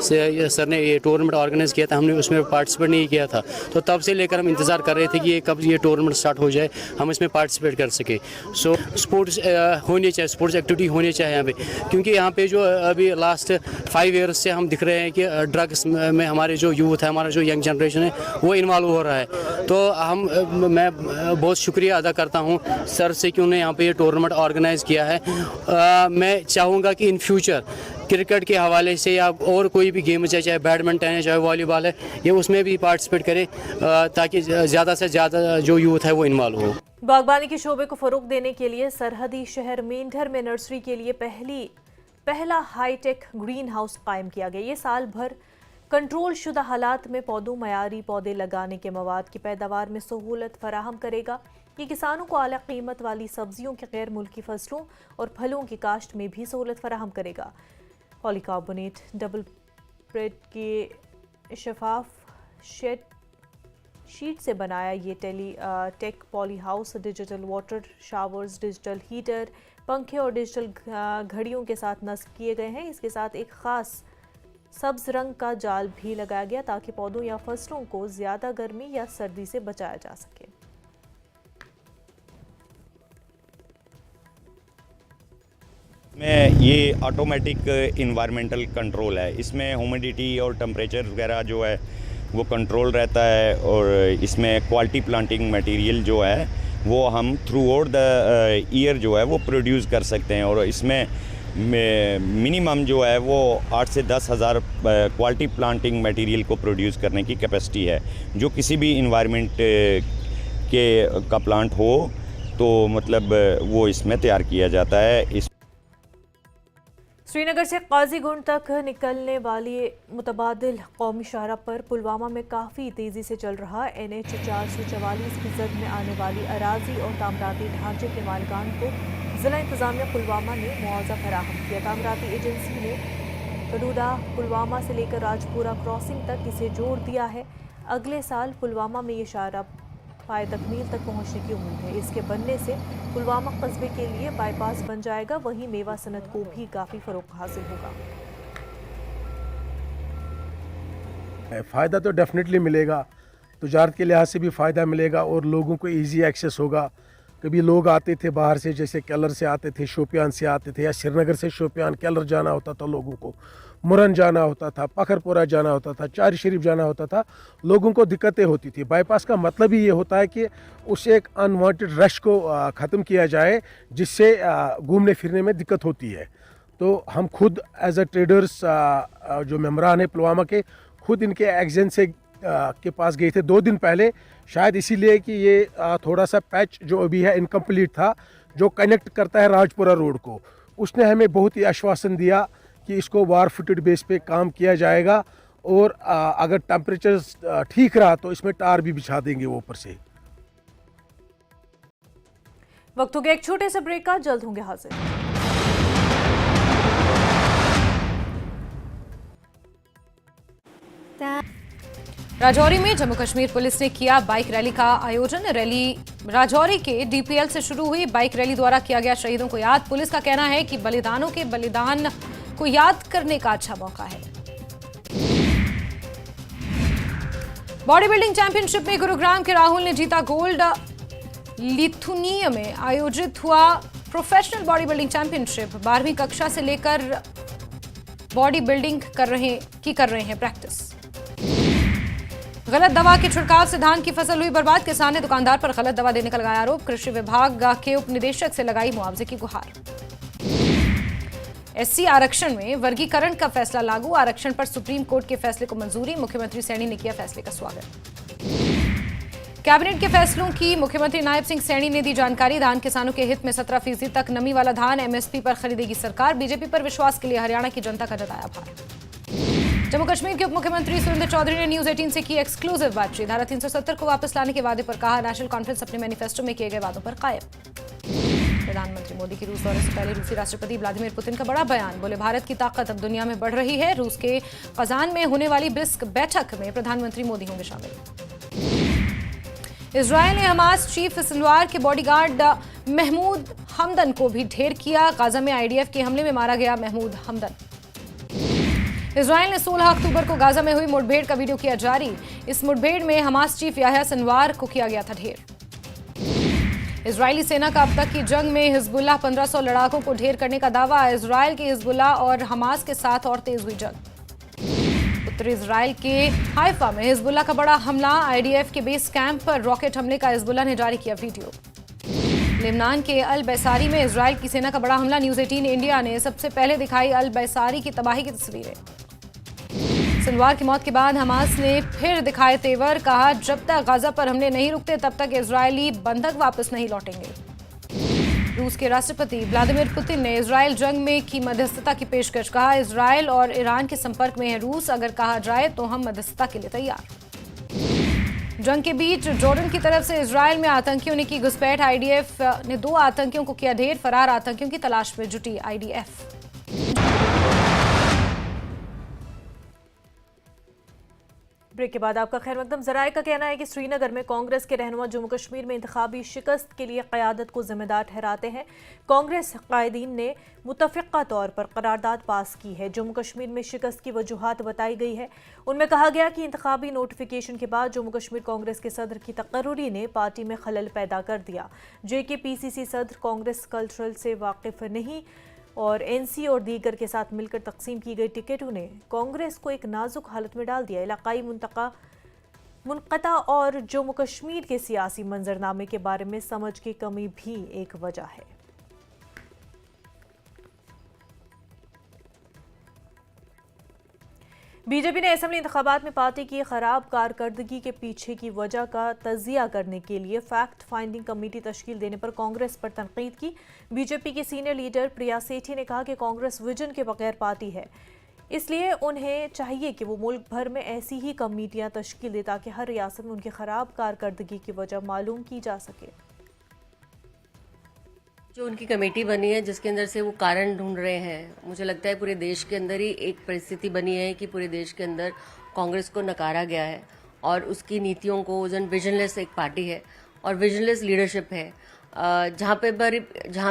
से सर ने ये टूर्नामेंट ऑर्गेनाइज़ किया था, हमने उसमें पार्टिसिपेट नहीं किया था। तो तब से लेकर हम इंतज़ार कर रहे थे कि कब ये टूर्नामेंट स्टार्ट हो जाए, हम इसमें पार्टिसिपेट कर सके। सो स्पोर्ट्स होनी चाहिए, स्पोर्ट्स एक्टिविटी होनी चाहिए यहाँ पे, क्योंकि यहाँ पे जो अभी लास्ट 5 ईयर्स से हम दिख रहे हैं कि ड्रग्स में हमारे जो यूथ है, हमारा जो यंग जनरेशन है वो इन्वॉल्व हो रहा है। तो मैं बहुत शुक्रिया अदा करता हूँ सर से कि उन्होंने यहाँ पे ये टूर्नामेंट ऑर्गेनाइज़ किया है। मैं चाहूँगा कि इन फ्यूचर क्रिकेट के हवाले से या और कोई भी गेम है, चाहे बैडमिंटन है, चाहे वॉलीबॉल है, ये उसमें भी पार्टिसिपेट करें ताकि ज़्यादा से ज़्यादा जो यूथ है वो इन्वॉल्व हो। बागबानी के शोबे को फ़रोग़ देने के लिए सरहदी शहर मेंढर में नर्सरी के लिए पहला हाईटेक ग्रीन हाउस कायम किया गया। ये साल भर कंट्रोल शुदा हालात में पौधों मयारी पौधे लगाने के मवाद की पैदावार में सहूलत फराहम करेगा। ये किसानों को आला कीमत वाली सब्जियों के गैर मुल्की फसलों और फलों की काश्त में भी सहूलत फराहम करेगा। पॉलीकार्बोनेट डबल प्रेड के शफाफ शीट से बनाया ये tech poly house digital water showers, digital heater, पंखे और डिजिटल घड़ियों के साथ नस्ब किए गए हैं। इसके साथ एक ख़ास सब्ज रंग का जाल भी लगाया गया ताकि पौधों या फसलों को ज़्यादा गर्मी या सर्दी से बचाया जा सके। में ये ऑटोमेटिक इन्वायरमेंटल कंट्रोल है। इसमें ह्यूमिडिटी और टेम्परेचर वगैरह जो है वो कंट्रोल रहता है, और इसमें क्वालिटी प्लांटिंग मटेरियल जो है वो हम थ्रू आउट द ईयर जो है वो प्रोड्यूस कर सकते हैं। और इसमें मिनिमम जो है वो 8 से 10 हज़ार क्वालिटी प्लांटिंग मटेरियल को प्रोड्यूस करने की कैपेसिटी है, जो किसी भी इन्वायरमेंट का प्लांट हो तो मतलब वो इसमें तैयार किया जाता है। श्रीनगर से काजीगुंड तक निकलने वाली मुतबादिल कौमी शाहरा पर पुलवामा में काफ़ी तेज़ी से चल रहा NH 444 की जद में आने वाली अराजी और तामराती ढांचे के मालिकान को ज़िला इंतज़ामिया पुलवामा ने मुआवजा फराहम किया। तामराती एजेंसी ने कडूडा पुलवामा से लेकर राजपुरा क्रॉसिंग तक इसे जोड़ दिया है। अगले साल पुलवामा में ये शाहरा पाए तकमील तक पहुंचने की उम्मीद है। इसके बनने से पुलवामा कस्बे के लिए बाईपास बन जाएगा, वहीं मेवा सनत को भी काफ़ी फ़रोग़ हासिल होगा। फ़ायदा तो डेफिनेटली मिलेगा, तजारत के लिहाज से भी फ़ायदा मिलेगा और लोगों को इजी एक्सेस होगा। कभी लोग आते थे बाहर से, जैसे केलर से आते थे, शोपियान से आते थे, या श्रीनगर से शोपियान केलर जाना होता था लोगों को, मुरन जाना होता था, पखरपुरा जाना होता था, चार शरीफ जाना होता था, लोगों को दिक्कतें होती थी। बाईपास का मतलब ही ये होता है कि उससे एक अनवांटेड रश को ख़त्म किया जाए, जिससे घूमने फिरने में दिक्कत होती है। तो हम खुद एज ए ट्रेडर्स जो मेम्बरान है पुलवामा के, खुद इनके एग्जेंट से के पास गए थे 2 दिन पहले, शायद इसीलिए कि ये थोड़ा सा पैच जो अभी है इनकम्प्लीट था, जो कनेक्ट करता है राजपुरा रोड को। उसने हमें बहुत ही आश्वासन दिया कि इसको वार फुटेड बेस पे काम किया जाएगा, और अगर टेम्परेचर ठीक रहा तो इसमें टार भी बिछा देंगे वो ऊपर से। वक्त हो गया एक छोटे से ब्रेक का, जल्द होंगे हाजिर। राजौरी में जम्मू कश्मीर पुलिस ने किया बाइक रैली का आयोजन। रैली राजौरी के डीपीएल से शुरू हुई। बाइक रैली द्वारा किया गया शहीदों को याद। पुलिस का कहना है कि बलिदानों के बलिदान को याद करने का अच्छा मौका है। बॉडी बिल्डिंग चैंपियनशिप में गुरुग्राम के राहुल ने जीता गोल्ड। लिथुनिया में आयोजित हुआ प्रोफेशनल बॉडी बिल्डिंग चैंपियनशिप। 12वीं कक्षा से लेकर बॉडी बिल्डिंग कर रहे हैं प्रैक्टिस। गलत दवा के छिड़काव से धान की फसल हुई बर्बाद। किसान ने दुकानदार पर गलत दवा देने का लगाया आरोप। कृषि विभाग के उप निदेशक से लगाई मुआवजे की गुहार। एससी आरक्षण में वर्गीकरण का फैसला लागू। आरक्षण पर सुप्रीम कोर्ट के फैसले को मंजूरी। मुख्यमंत्री सैनी ने किया फैसले का स्वागत। कैबिनेट के फैसलों की मुख्यमंत्री नायब सिंह सैनी ने दी जानकारी। धान किसानों के हित में 17% तक नमी वाला धान एमएसपी पर खरीदेगी सरकार। बीजेपी पर विश्वास के लिए हरियाणा की जनता का जताया आभार। जम्मू कश्मीर के उप मुख्यमंत्री सुरेंद्र चौधरी ने न्यूज 18 से की एक्सक्लूसिव बातचीत। धारा 370 को वापस लाने के वादे पर कहा, नेशनल कॉन्फ्रेंस अपने मैनिफेस्टो में किए गए वादों पर कायम। प्रधानमंत्री मोदी की रूस दौरे से पहले रूसी राष्ट्रपति व्लादिमीर पुतिन का बड़ा बयान। बोले, भारत की ताकत अब दुनिया में बढ़ रही है। रूस के कजान में होने वाली ब्रिक्स बैठक में प्रधानमंत्री मोदी होंगे शामिल। इजरायल ने हमास चीफ सिनवार के बॉडीगार्ड महमूद हमदन को भी ढेर किया। गाजा में आईडीएफ के हमले में मारा गया महमूद हमदन। इजरायल ने 16 अक्टूबर को गाजा में हुई मुठभेड़ का वीडियो किया जारी। इस मुठभेड़ में हमास चीफ याह्या सिनवार को किया गया था ढेर। इजरायली सेना का अब तक की जंग में हिजबुल्लाह 1500 लड़ाकों को ढेर करने का दावा। इजरायल की हिजबुल्लाह और हमास के साथ और तेज हुई जंग। उत्तरी इजरायल के हाइफा में हिजबुल्लाह का बड़ा हमला। आईडीएफ के बेस कैंप पर रॉकेट हमले का हिजबुल्लाह ने जारी किया वीडियो। लेबनान के अल बैसारी में इजरायल की सेना का बड़ा हमला। न्यूज 18 इंडिया ने सबसे पहले दिखाई अल बैसारी की तबाही की तस्वीरें। सिनवार की मौत के बाद हमास ने फिर दिखाए तेवर। कहा, जब तक गाजा पर हमले नहीं रुकते तब तक इजरायली बंधक वापस नहीं लौटेंगे। रूस के राष्ट्रपति व्लादिमीर पुतिन ने इजरायल जंग में की मध्यस्थता की पेशकश। कहा, इजरायल और ईरान के संपर्क में है रूस। अगर कहा जाए तो हम मध्यस्थता के लिए तैयार। जंग के बीच जॉर्डन की तरफ से इजरायल में आतंकियों ने की घुसपैठ। आईडीएफ ने 2 आतंकियों को किया ढेर। फरार आतंकियों की तलाश में जुटी आईडीएफ। ब्रेक के बाद आपका खैर मकदम। जराये का कहना है कि श्रीनगर में कांग्रेस के रहनुमा जम्मू कश्मीर में इंतखाबी शिकस्त के लिए क़यादत को जिम्मेदार ठहराते हैं। कांग्रेस कायदीन ने मुतफ़िक़ा तौर पर करारदाद पास की है। जम्मू कश्मीर में शिकस्त की वजूहात बताई गई है। उनमें कहा गया कि इंतखाबी नोटिफिकेशन के बाद जम्मू कश्मीर कांग्रेस के सदर की तकर्रुरी ने पार्टी में खलल पैदा कर दिया। JKPCC सदर कांग्रेस कल्चरल से वाकिफ नहीं और NC और दीगर के साथ मिलकर तकसीम की गई टिकटों ने कांग्रेस को एक नाजुक हालत में डाल दिया। इलाकाई मुनक़ता और जम्मू कश्मीर के सियासी मंजरनामे के बारे में समझ की कमी भी एक वजह है। बीजेपी ने असेंबली इंतखाबात में पार्टी की खराब कारकर्दगी के पीछे की वजह का तजिया करने के लिए फैक्ट फाइंडिंग कमेटी तश्कील देने पर कांग्रेस पर तनकीद की। बीजेपी की सीनियर लीडर प्रिया सेठी ने कहा कि कांग्रेस विजन के बगैर पार्टी है, इसलिए उन्हें चाहिए कि वो मुल्क भर में ऐसी ही कमेटियां तश्कील दे ताकि हर रियासत में उनकी खराब कारकर्दगी की वजह मालूम की जा सके। जो उनकी कमेटी बनी है जिसके अंदर से वो कारण ढूंढ रहे हैं, मुझे लगता है पूरे देश के अंदर ही एक परिस्थिति बनी है कि पूरे देश के अंदर कांग्रेस को नकारा गया है और उसकी नीतियों को विजनलेस एक पार्टी है और विजनलेस लीडरशिप है। जहाँ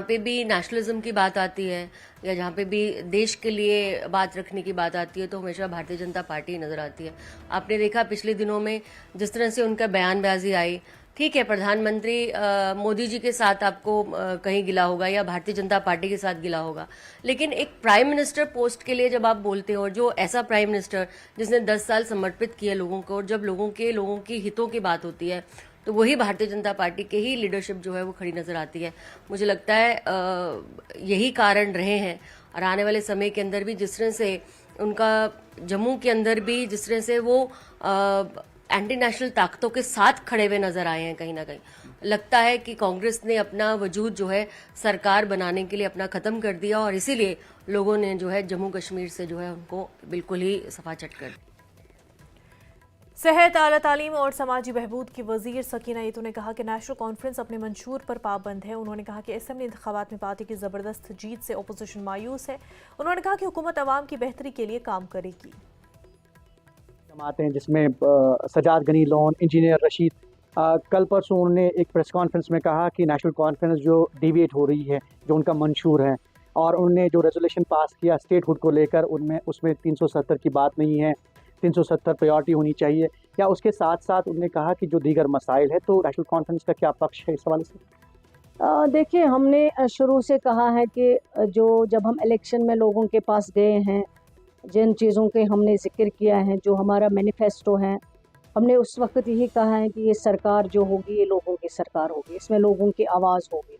पे भी नेशनलिज्म की बात आती है या जहाँ पे भी देश के लिए बात रखने की बात आती है तो हमेशा भारतीय जनता पार्टी नज़र आती है। आपने देखा पिछले दिनों में जिस तरह से उनका बयानबाजी आई, ठीक है प्रधानमंत्री मोदी जी के साथ आपको कहीं गिला होगा या भारतीय जनता पार्टी के साथ गिला होगा, लेकिन एक प्राइम मिनिस्टर पोस्ट के लिए जब आप बोलते हो और जो ऐसा प्राइम मिनिस्टर जिसने 10 साल समर्पित किए लोगों को और जब लोगों की हितों की बात होती है तो वही भारतीय जनता पार्टी के ही लीडरशिप जो है वो खड़ी नजर आती है। मुझे लगता है यही कारण रहे हैं और आने वाले समय के अंदर भी जिस तरह से उनका जम्मू के अंदर भी जिस तरह से वो एंटी नेशनल ताकतों के साथ खड़े हुए नजर आए हैं, कहीं ना कहीं लगता है कि कांग्रेस ने अपना वजूद जो है सरकार बनाने के लिए अपना खत्म कर दिया और इसीलिए लोगों ने जो है जम्मू कश्मीर से जो है उनको बिल्कुल ही सफाचट कर दिया। सेहत, आला तालीम और समाजी बहबूद की वजीर सकीना येतू ने कहा कि नेशनल कॉन्फ्रेंस अपने मंशूर पर पाबंद है। उन्होंने कहा कि असेंबली इंतखाबात में पार्टी की ज़बरदस्त जीत से अपोजिशन मायूस है। उन्होंने कहा कि हुकूमत अवाम की बेहतरी के लिए काम करेगी। जमाते हैं जिसमें सजाद गनी लोन, इंजीनियर रशीद, कल परसों उन्होंने एक प्रेस कॉन्फ्रेंस में कहा कि नेशनल कॉन्फ्रेंस जो डिवेट हो रही है, जो उनका मंशूर है और उन्होंने जो रेजोल्यूशन पास किया स्टेटहुड को लेकर उसमें 370 की बात नहीं है, 370 प्रायोरिटी होनी चाहिए। या उसके साथ साथ उन्होंने कहा कि जो दीगर मसाइल है, तो नेशनल कॉन्फ्रेंस का क्या पक्ष है इस हवाले से? देखिए, हमने शुरू से कहा है कि जब हम इलेक्शन में लोगों के पास गए हैं, जिन चीज़ों के हमने जिक्र किया है, जो हमारा मैनिफेस्टो है, हमने उस वक्त यही कहा है कि ये सरकार जो होगी ये लोगों की सरकार होगी, इसमें लोगों की आवाज़ होगी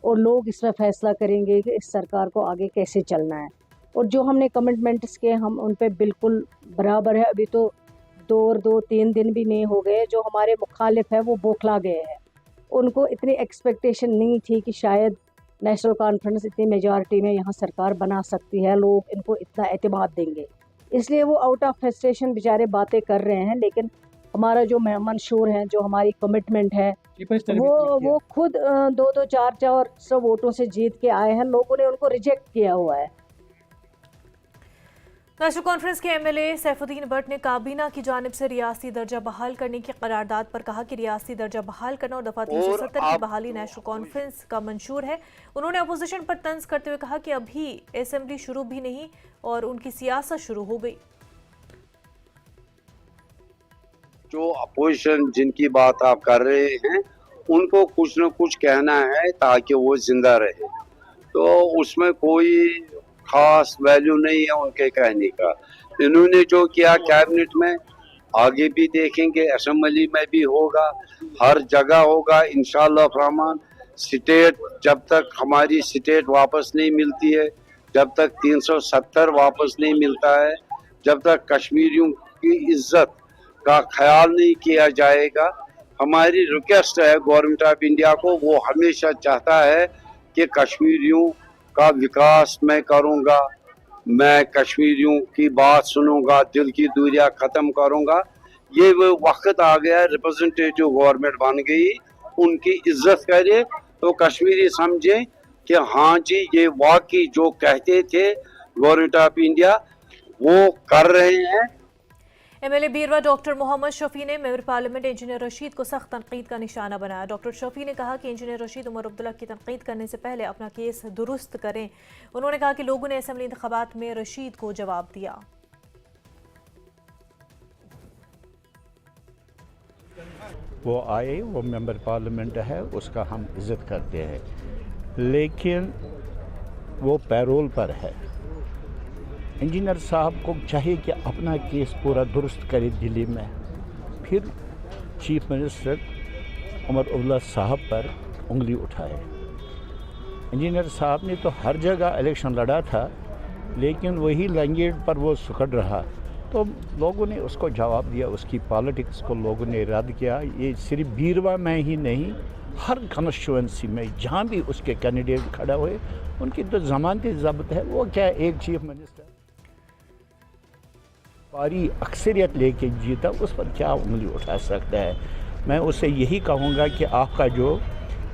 और लोग इसमें फ़ैसला करेंगे कि इस सरकार को आगे कैसे चलना है। और जो हमने कमिटमेंट्स किए हम उन पे बिल्कुल बराबर है। अभी तो 2-3 दिन भी नहीं हो गए, जो हमारे मुखालिफ है वो बौखला गए हैं। उनको इतनी एक्सपेक्टेशन नहीं थी कि शायद नेशनल कॉन्फ्रेंस इतनी मेजॉरिटी में यहाँ सरकार बना सकती है, लोग इनको इतना एतमाद देंगे, इसलिए वो आउट ऑफ फ्रस्ट्रेशन बेचारे बातें कर रहे हैं। लेकिन हमारा जो मंशूर है, जो हमारी कमिटमेंट है, वो खुद 2-2, 4-4 वोटों से जीत के आए हैं, लोगों ने उनको रिजेक्ट किया हुआ है। नेशनल कॉन्फ्रेंस के एमएलए सैफुद्दीन भट्ट ने काबीना की जानिब से रियासती दर्जा बहाल करने की करारदाद पर कहा कि रियासती दर्जा बहाल करना और दफा 370 की बहाली नेशनल कॉन्फ्रेंस का मंशूर है। उन्होंने अपोजिशन पर तंज करते हुए कहा कि अभी असेंबली शुरू भी नहीं और उनकी सियासत शुरू हो गई। जो अपोजिशन जिनकी बात आप कर रहे हैं, उनको कुछ न कुछ कहना है ताकि वो जिंदा रहे, तो उसमें कोई खास वैल्यू नहीं है उनके कहने का। इन्होंने जो किया कैबिनेट में, आगे भी देखेंगे, असेंबली में भी होगा, हर जगह होगा इंशाअल्लाह रहमान। स्टेट, जब तक हमारी स्टेट वापस नहीं मिलती है, जब तक 370 वापस नहीं मिलता है, जब तक कश्मीरियों की इज्जत का ख्याल नहीं किया जाएगा, हमारी रिक्वेस्ट है गवर्नमेंट ऑफ इंडिया को, वो हमेशा चाहता है कि कश्मीरियों का विकास मैं करूंगा, मैं कश्मीरियों की बात सुनूंगा, दिल की दूरियां खत्म करूंगा। ये वो वक्त आ गया, रिप्रेजेंटेटिव गवर्नमेंट बन गई, उनकी इज्जत करे तो कश्मीरी समझे कि हाँ जी ये वाकई जो कहते थे गवर्नमेंट ऑफ इंडिया वो कर रहे हैं। एमएलए बीरवा डॉक्टर मोहम्मद शफी ने मेंबर पार्लियामेंट इंजीनियर रशीद को सख्त तनकीद का निशाना बनाया। डॉक्टर शफी ने कहा कि इंजीनियर रशीद उमर अब्दुल्ला की तनकीद करने से पहले अपना केस दुरुस्त करें। उन्होंने कहा कि लोगों ने असेंबली इंतखाबात में रशीद को जवाब दिया। वो आए, वो मेंबर पार्लियामेंट है, उसका हम इज़्ज़त करते हैं, लेकिन वो पैरोल पर है। इंजीनियर साहब को चाहिए कि अपना केस पूरा दुरुस्त करे दिल्ली में, फिर चीफ मिनिस्टर उमर अब्दुल्ला साहब पर उंगली उठाए। इंजीनियर साहब ने तो हर जगह इलेक्शन लड़ा था, लेकिन वही लैंग्वेज पर वो सुकड़ रहा, तो लोगों ने उसको जवाब दिया, उसकी पॉलिटिक्स को लोगों ने रद्द किया। ये सिर्फ बीरवा में ही नहीं, हर कॉन्स्टिट्यूंसी में जहाँ भी उसके कैंडिडेट खड़ा हुए, उनकी तो ज़मानती ज़ब्त है। वो क्या एक चीफ मिनिस्टर भारी अक्सरियत लेके जीता, उस पर क्या उंगली उठा सकता है। मैं उससे यही कहूँगा कि आपका जो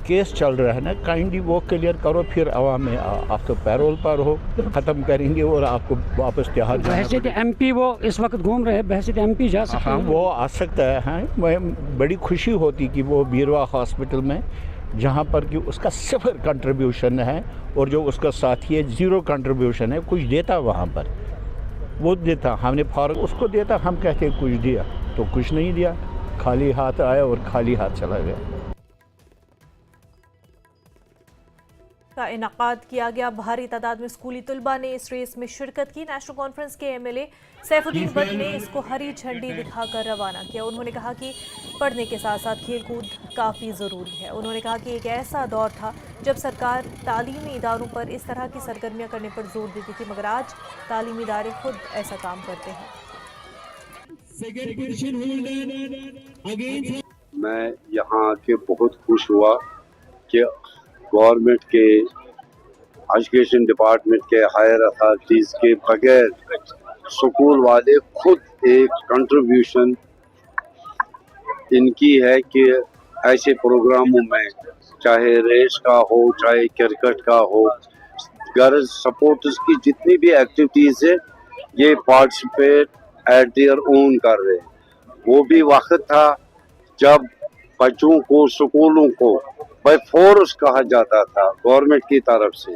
केस चल रहा है ना, काइंडली वो क्लियर करो, फिर आवाम में आप तो पैरोल पर हो, ख़त्म करेंगे और आपको वापस तिहाड़ बहसीत एमपी वो इस वक्त घूम रहे हैं, बहसीत एमपी जा सकते हैं। वो आ सकता है। हाँ, मैं बड़ी खुशी होती कि वो बीरवा हॉस्पिटल में, जहाँ पर कि उसका 0 कंट्रीब्यूशन है और जो उसका साथी है 0 कंट्रीब्यूशन है, कुछ देता वहाँ पर, वो देता, हमने फॉर्म उसको देता, हम कहते कुछ दिया, तो कुछ नहीं दिया, खाली हाथ आया और खाली हाथ चला गया। का इनकाद किया गया। भारी तादाद में स्कूली तलबा ने इस रेस में शिरकत की। नेशनल कॉन्फ्रेंस के एमएलए सैफुद्दीन भट्ट ने इसको हरी झंडी दिखाकर रवाना किया। उन्होंने कहा कि पढ़ने के साथ साथ खेलकूद काफ़ी ज़रूरी है। उन्होंने कहा कि एक ऐसा दौर था जब सरकार तालीमी इदारों पर इस तरह की सरगर्मियाँ करने पर जोर देती थी, मगर आज तालीमी इदारे खुद ऐसा काम करते हैं। मैं यहाँ आके बहुत खुश हुआ कि गवर्नमेंट के एजुकेशन डिपार्टमेंट के हायर अथॉरिटीज़ के बगैर स्कूल वाले खुद एक कंट्रीब्यूशन इनकी है कि ऐसे प्रोग्रामों में, चाहे रेस का हो, चाहे क्रिकेट का हो, गर्ल्स सपोर्ट्स की जितनी भी एक्टिविटीज़ है, ये पार्टिसिपेट एट देयर ओन कर रहे हैं। वो भी वक्त था जब बच्चों को, स्कूलों को बाय फोर्स कहा जाता था गवर्नमेंट की तरफ से।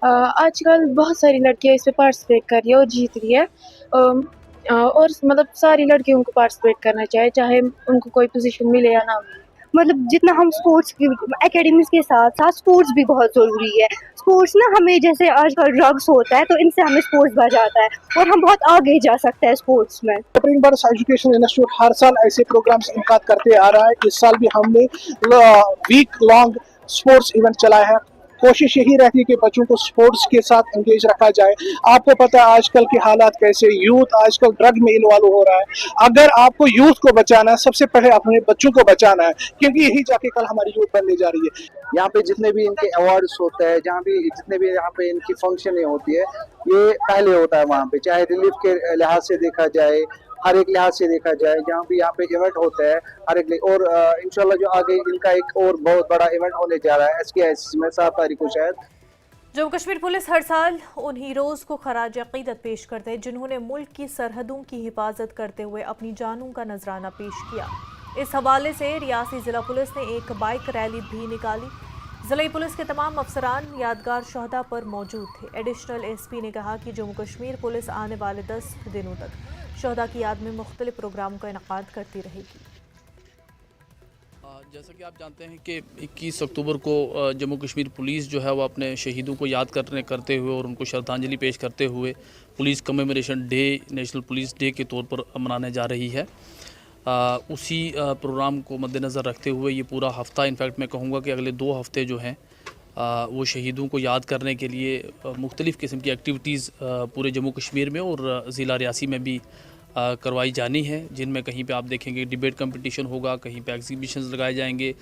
आजकल बहुत सारी लड़कियां इसमें पार्टिसिपेट कर रही है और जीत रही है, और मतलब सारी लड़कियों को पार्टिसिपेट करना चाहिए, चाहे उनको कोई पोजीशन मिले या ना मिले। मतलब जितना हम स्पोर्ट्स एकेडमीज के साथ साथ स्पोर्ट्स भी बहुत ज़रूरी है। स्पोर्ट्स ना हमें, जैसे आजकल ड्रग्स होता है तो इनसे हमें स्पोर्ट्स बच जाता है और हम बहुत आगे जा सकते हैं स्पोर्ट्स में। सुप्रीम बर्ड्स एजुकेशन इंस्टीट्यूट हर साल ऐसे प्रोग्राम्स इनका करते आ रहा है। इस साल भी हमने वीक लॉन्ग स्पोर्ट्स इवेंट चलाया है। कोशिश यही रहती है कि बच्चों को स्पोर्ट्स के साथ एंगेज रखा जाए। आपको पता है आजकल के हालात कैसे, यूथ आजकल ड्रग में इन्वॉल्व हो रहा है। अगर आपको यूथ को बचाना है, सबसे पहले अपने बच्चों को बचाना है, क्योंकि यही जाके कल हमारी यूथ बनने जा रही है। यहाँ पे जितने भी इनके अवार्ड्स होते हैं, जहाँ भी जितने भी यहाँ पे इनकी फंक्शन होती है, ये पहले होता है वहाँ पे, चाहे रिलीफ के लिहाज से देखा जाए, हर एक लिहाज से देखा जाए, जहाँ भी यहाँ पे इवेंट होता है हर एक। और इंशाल्लाह जो आगे इनका एक और बहुत बड़ा इवेंट होने जा रहा है SKIS में 7 तारीख को शायद। जम्मू कश्मीर पुलिस हर साल उन हीरोज़ को खराज अक़ीदत पेश करते हैं जिन्होंने मुल्क की सरहदों की हिफाजत करते हुए अपनी जानों का नजराना पेश किया। इस हवाले से रियासी ज़िला पुलिस ने एक बाइक रैली भी निकाली। ज़िला पुलिस के तमाम अफसरान यादगार शहदा पर मौजूद थे। एडिशनल SP ने कहा कि जम्मू कश्मीर पुलिस आने वाले 10 दिनों तक शहदा की याद में मुख्तलिफ प्रोग्रामों का इनेकाद करती रहेगी। जैसा कि आप जानते हैं कि 21 अक्टूबर को जम्मू कश्मीर पुलिस जो है वो अपने शहीदों को याद करते हुए और उनको श्रद्धांजलि पेश करते हुए police commemoration day, national police day के तौर पर मनाने जा रही है। उसी प्रोग्राम को मद्देनज़र रखते हुए ये पूरा हफ़्ता, इनफैक्ट मैं कहूँगा कि अगले 2 हफ़्ते जो हैं वो शहीदों को याद करने के लिए मुख्तलिफ़ किस्म की एक्टिविटीज़ पूरे जम्मू कश्मीर में और ज़िला रियासी में भी करवाई जानी है, जिनमें कहीं पे आप देखेंगे डिबेट कंपटीशन होगा, कहीं पे एग्जीबिशंस लगाए जाएंगे,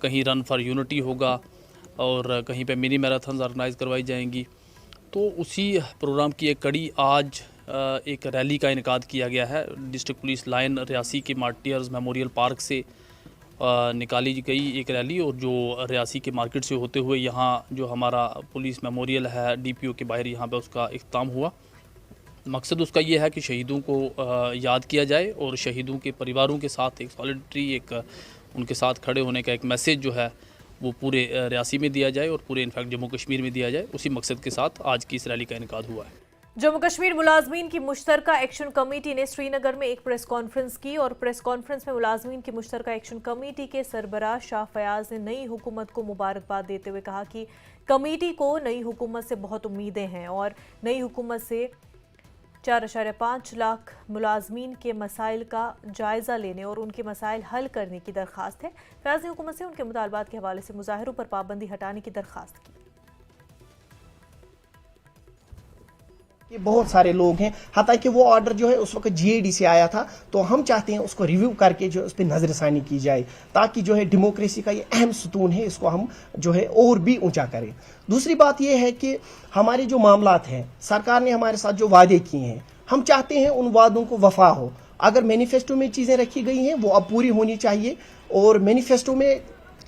कहीं रन फॉर यूनिटी होगा और कहीं पे मिनी मैराथन ऑर्गेनाइज करवाई जाएंगी। तो उसी प्रोग्राम की एक कड़ी आज एक रैली का इनेकाद किया गया है। डिस्ट्रिक्ट पुलिस लाइन रियासी के मार्टियर्स मेमोरियल पार्क से निकाली गई एक रैली और जो रियासी के मार्केट से होते हुए यहाँ जो हमारा पुलिस मेमोरियल है DPO के बाहर, यहाँ पे उसका इख्तिताम हुआ। मकसद उसका ये है कि शहीदों को याद किया जाए और शहीदों के परिवारों के साथ एक सॉलिडरिटी, एक उनके साथ खड़े होने का एक मैसेज जो है वो पूरे रियासी में दिया जाए और पूरे इनफैक्ट जम्मू कश्मीर में दिया जाए। उसी मकसद के साथ आज की इस रैली का इनेकाद हुआ है। जम्मू कश्मीर मुलाजमीन की मुश्तरका एक्शन कमेटी ने श्रीनगर में एक प्रेस कॉन्फ्रेंस की और प्रेस कॉन्फ्रेंस में मुलाजमीन की मुश्तरका एक्शन कमेटी के सरबराह शाह फयाज ने नई हुकूमत को मुबारकबाद देते हुए कहा कि कमेटी को नई हुकूमत से बहुत उम्मीदें हैं और नई हुकूमत से 4.5 लाख मुलाजमीन के मसाइल का जायज़ा लेने और उनके मसाइल हल करने की दरख्वास्त है। फयाज ने हुकूमत से उनके मुतालबात के हवाले से मुजाहिरों पर पाबंदी हटाने की दरख्वास्त की। ये बहुत सारे लोग हैं, हालांकि वो ऑर्डर जो है उस वक्त GAD से आया था, तो हम चाहते हैं उसको रिव्यू करके जो उस पर नजरसानी की जाए ताकि जो है डेमोक्रेसी का ये अहम सुतून है इसको हम जो है और भी ऊंचा करें। दूसरी बात ये है कि हमारे जो मामलात हैं, सरकार ने हमारे साथ जो वादे किए हैं, हम चाहते हैं उन वादों को वफा हो। अगर मैनिफेस्टो में चीज़ें रखी गई हैं वो अब पूरी होनी चाहिए और मैनिफेस्टो में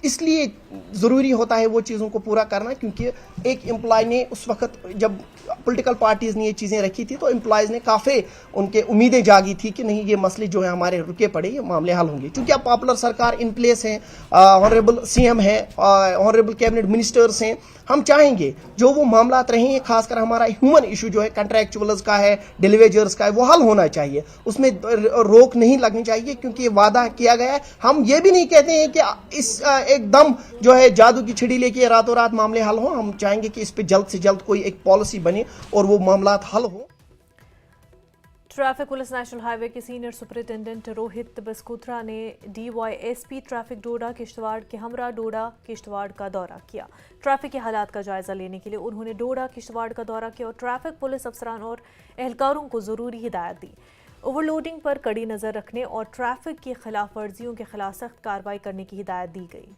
इसलिए ज़रूरी होता है वो चीज़ों को पूरा करना क्योंकि एक एम्प्लॉय ने उस वक्त जब पॉलिटिकल पार्टीज़ ने ये चीज़ें रखी थी तो एम्प्लॉयज़ ने काफ़ी उनके उम्मीदें जागी थी कि नहीं ये मसले जो है हमारे रुके पड़े, ये मामले हल होंगे। क्योंकि अब पॉपुलर सरकार इन प्लेस है, ऑनरेबल CM है, ऑनरेबल कैबिनेट मिनिस्टर्स हैं, हम चाहेंगे जो वो मामलात रहे हैं, खासकर हमारा ह्यूमन इशू जो है कंट्रैक्चुअल्स का है, डिलीवेजर्स का है, वो हल होना चाहिए, उसमें रोक नहीं लगनी चाहिए क्योंकि ये वादा किया गया है। हम ये भी नहीं कहते हैं कि इस एकदम जो है जादू की छिड़ी लेके रातों रात मामले हल हो। हम चाहेंगे कि इस पे जल्द से जल्द कोई एक पॉलिसी बने और वो मामलात हल हो। ट्रैफिक पुलिस नेशनल हाईवे के सीनियर सुपरिटेंडेंट रोहित बसकुत्रा ने DYSP ट्रैफिक डोडा किश्तवाड़ के हमरा डोडा किश्तवाड़ का दौरा किया। ट्रैफिक के हालात का जायजा लेने के लिए उन्होंने डोडा किश्तवाड़ का दौरा किया और ट्रैफिक पुलिस अफसरान और एहलकारों को ज़रूरी हिदायत दी। ओवरलोडिंग पर कड़ी नज़र रखने और ट्रैफिक की खिलाफ वर्जियों के खिलाफ सख्त कार्रवाई करने की हिदायत दी गई।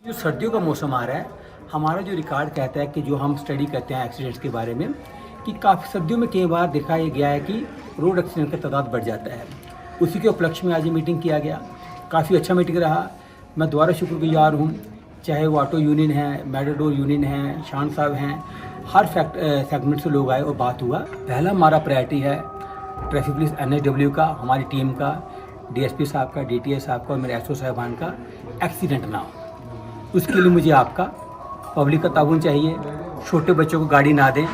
जो सर्दियों का मौसम आ रहा है, हमारा जो रिकॉर्ड कहता है कि जो हम स्टडी करते हैं एक्सीडेंट्स के बारे में कि काफ़ी सर्दियों में कई बार देखा गया है कि रोड एक्सीडेंट का तादाद बढ़ जाता है। उसी के उपलक्ष्य में आज ये मीटिंग किया गया, काफ़ी अच्छा मीटिंग रहा। मैं दोबारा शुक्रगुजार हूँ, चाहे वो ऑटो यूनियन है, मैटाडोर यूनियन है, शान साहब हैं, हर सेगमेंट से लोग आए और बात हुआ। पहला हमारा प्रायोरिटी है ट्रैफिक पुलिस NSW का, हमारी टीम का, DSP साहब का, DTA साहब का और मेरे SO साहबान का एक्सीडेंट ना हो। उसके लिए मुझे आपका पब्लिक का ताउन चाहिए। छोटे बच्चों को गाड़ी ना दें,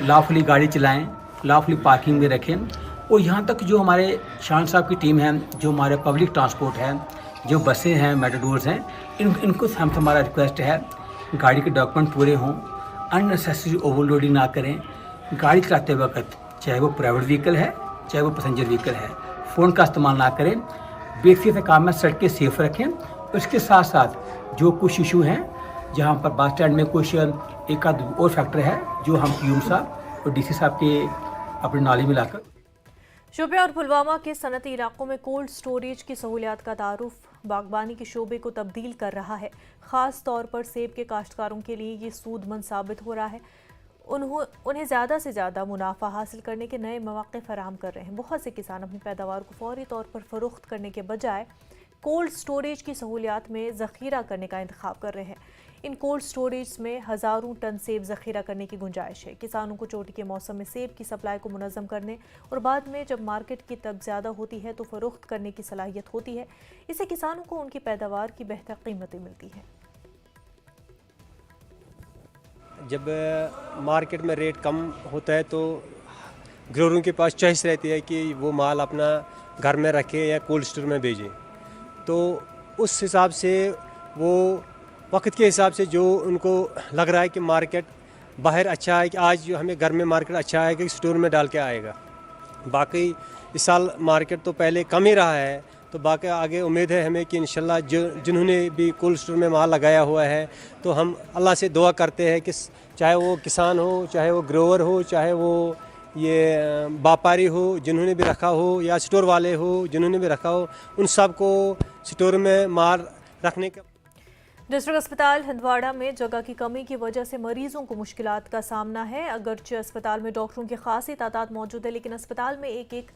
लॉफुली गाड़ी चलाएं, लॉफुली पार्किंग में रखें। और यहाँ तक जो हमारे शान साहब की टीम है, जो हमारे पब्लिक ट्रांसपोर्ट है, जो बसें हैं, मेटाडोर्स हैं, इनको हमसे हमारा रिक्वेस्ट है गाड़ी के डॉक्यूमेंट पूरे हों, अननेसेसरी ओवरलोडिंग ना करें। गाड़ी चलाते वक्त चाहे वो प्राइवेट व्हीकल है, चाहे वो पैसेंजर व्हीकल है, फ़ोन का इस्तेमाल ना करें। बेसिक से काम है सड़कें सेफ रखें उसके साथ साथ जो कुछ इशू हैं जहाँ पर बस स्टैंड में कुछ एक आध और फैक्टर है जो हम यूम साहब और डीसी साहब के अपने नाले में लाकर शोपियां और पुलवामा के सनती इलाकों में कोल्ड स्टोरेज की सहूलियात का तारुफ बागबानी के शोबे को तब्दील कर रहा है। ख़ास तौर पर सेब के काश्तकारों के लिए ये सूदमंद साबित हो रहा है। उन्हें ज़्यादा से ज़्यादा मुनाफा हासिल करने के नए मौक़े फराहम कर रहे हैं। बहुत से किसान अपनी पैदावार को फौरी तौर पर फ़रोख्त करने के बजाय कोल्ड स्टोरेज की सहूलियात में ज़ख़ीरा करने का इंतखाब कर रहे हैं। इन कोल्ड स्टोरेज में हज़ारों टन सेब ज़ख़ीरा करने की गुंजाइश है। किसानों को चोटी के मौसम में सेब की सप्लाई को मुनज़्ज़म करने और बाद में जब मार्केट की तलब ज़्यादा होती है तो फ़रोख्त करने की सलाहियत होती है। इससे किसानों को उनकी पैदावार की बेहतर कीमतें मिलती हैं। जब मार्केट में रेट कम होता है तो ग्रोअरों के पास चॉइस रहती है कि वो माल अपना घर में रखें या कोल्ड स्टोर में भेजें। तो उस हिसाब से वो वक्त के हिसाब से जो उनको लग रहा है कि मार्केट बाहर अच्छा है कि आज जो हमें घर में मार्केट अच्छा है कि स्टोर में डाल के आएगा। बाकी इस साल मार्केट तो पहले कम ही रहा है, तो बाकी आगे उम्मीद है हमें कि इंशाल्लाह जिन्होंने भी कोल्ड स्टोर में माल लगाया हुआ है तो हम अल्लाह से दुआ करते हैं कि चाहे वो किसान हो, चाहे वो ग्रोवर हो, चाहे वो ये व्यापारी हो जिन्होंने भी रखा हो या स्टोर वाले हो जिन्होंने भी रखा हो, उन सब को स्टोर में माल रखने का। डिस्ट्रिक्ट अस्पताल हंदवाड़ा में जगह की कमी की वजह से मरीजों को मुश्किलात का सामना है। अगरचे अस्पताल में डॉक्टरों की खासी तादाद मौजूद है, लेकिन अस्पताल में एक एक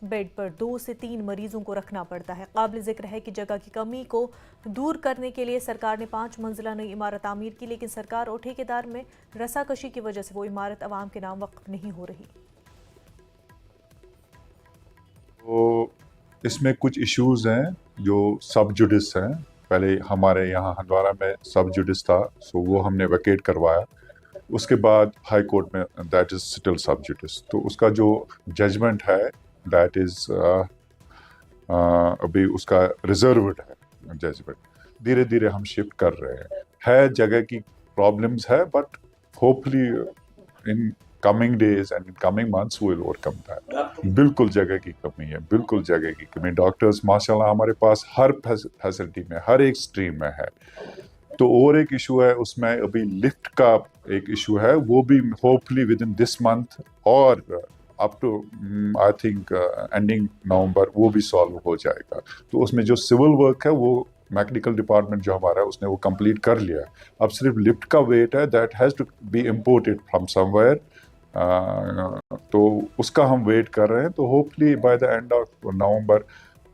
बेड पर 2 से 3 मरीजों को रखना पड़ता है। काबिल जिक्र है कि जगह की कमी को दूर करने के लिए सरकार ने 5 मंजिला नई इमारत तामीर की, लेकिन सरकार और ठेकेदार में रसाकशी की वजह से वो इमारत अवाम के नाम वक्फ नहीं हो रही। तो इसमें कुछ इश्यूज हैं जो सब जुडिस हैं। पहले हमारे यहाँ हंदवाड़ा में सब जुडिस था, सो वो हमने वैकेट करवाया। उसके बाद हाई कोर्ट में दैट इज़ स्टिल सब जुडिस, तो उसका जो जजमेंट है दैट इज़ अभी उसका रिजर्व्ड है जजमेंट। धीरे धीरे हम शिफ्ट कर रहे हैं। है जगह की प्रॉब्लम्स है, but hopefully in coming days and in coming months will overcome that. बिल्कुल जगह की कमी है, बिल्कुल जगह की कमी। डॉक्टर्स माशाल्लाह हमारे पास हर फैसिलिटी में, हर एक स्ट्रीम में है। तो और एक इशू है उसमें, अभी लिफ्ट का एक इशू है, वो भी hopefully within this month और up to I think ending November वो भी सॉल्व हो जाएगा। तो उसमें जो सिविल वर्क है वो मैकेनिकल डिपार्टमेंट जो हमारा है उसने वो कंप्लीट कर लिया है। अब सिर्फ लिफ्ट का वेट है, that has to be imported from somewhere. तो उसका हम वेट कर रहे हैं। तो hopefully by the end of November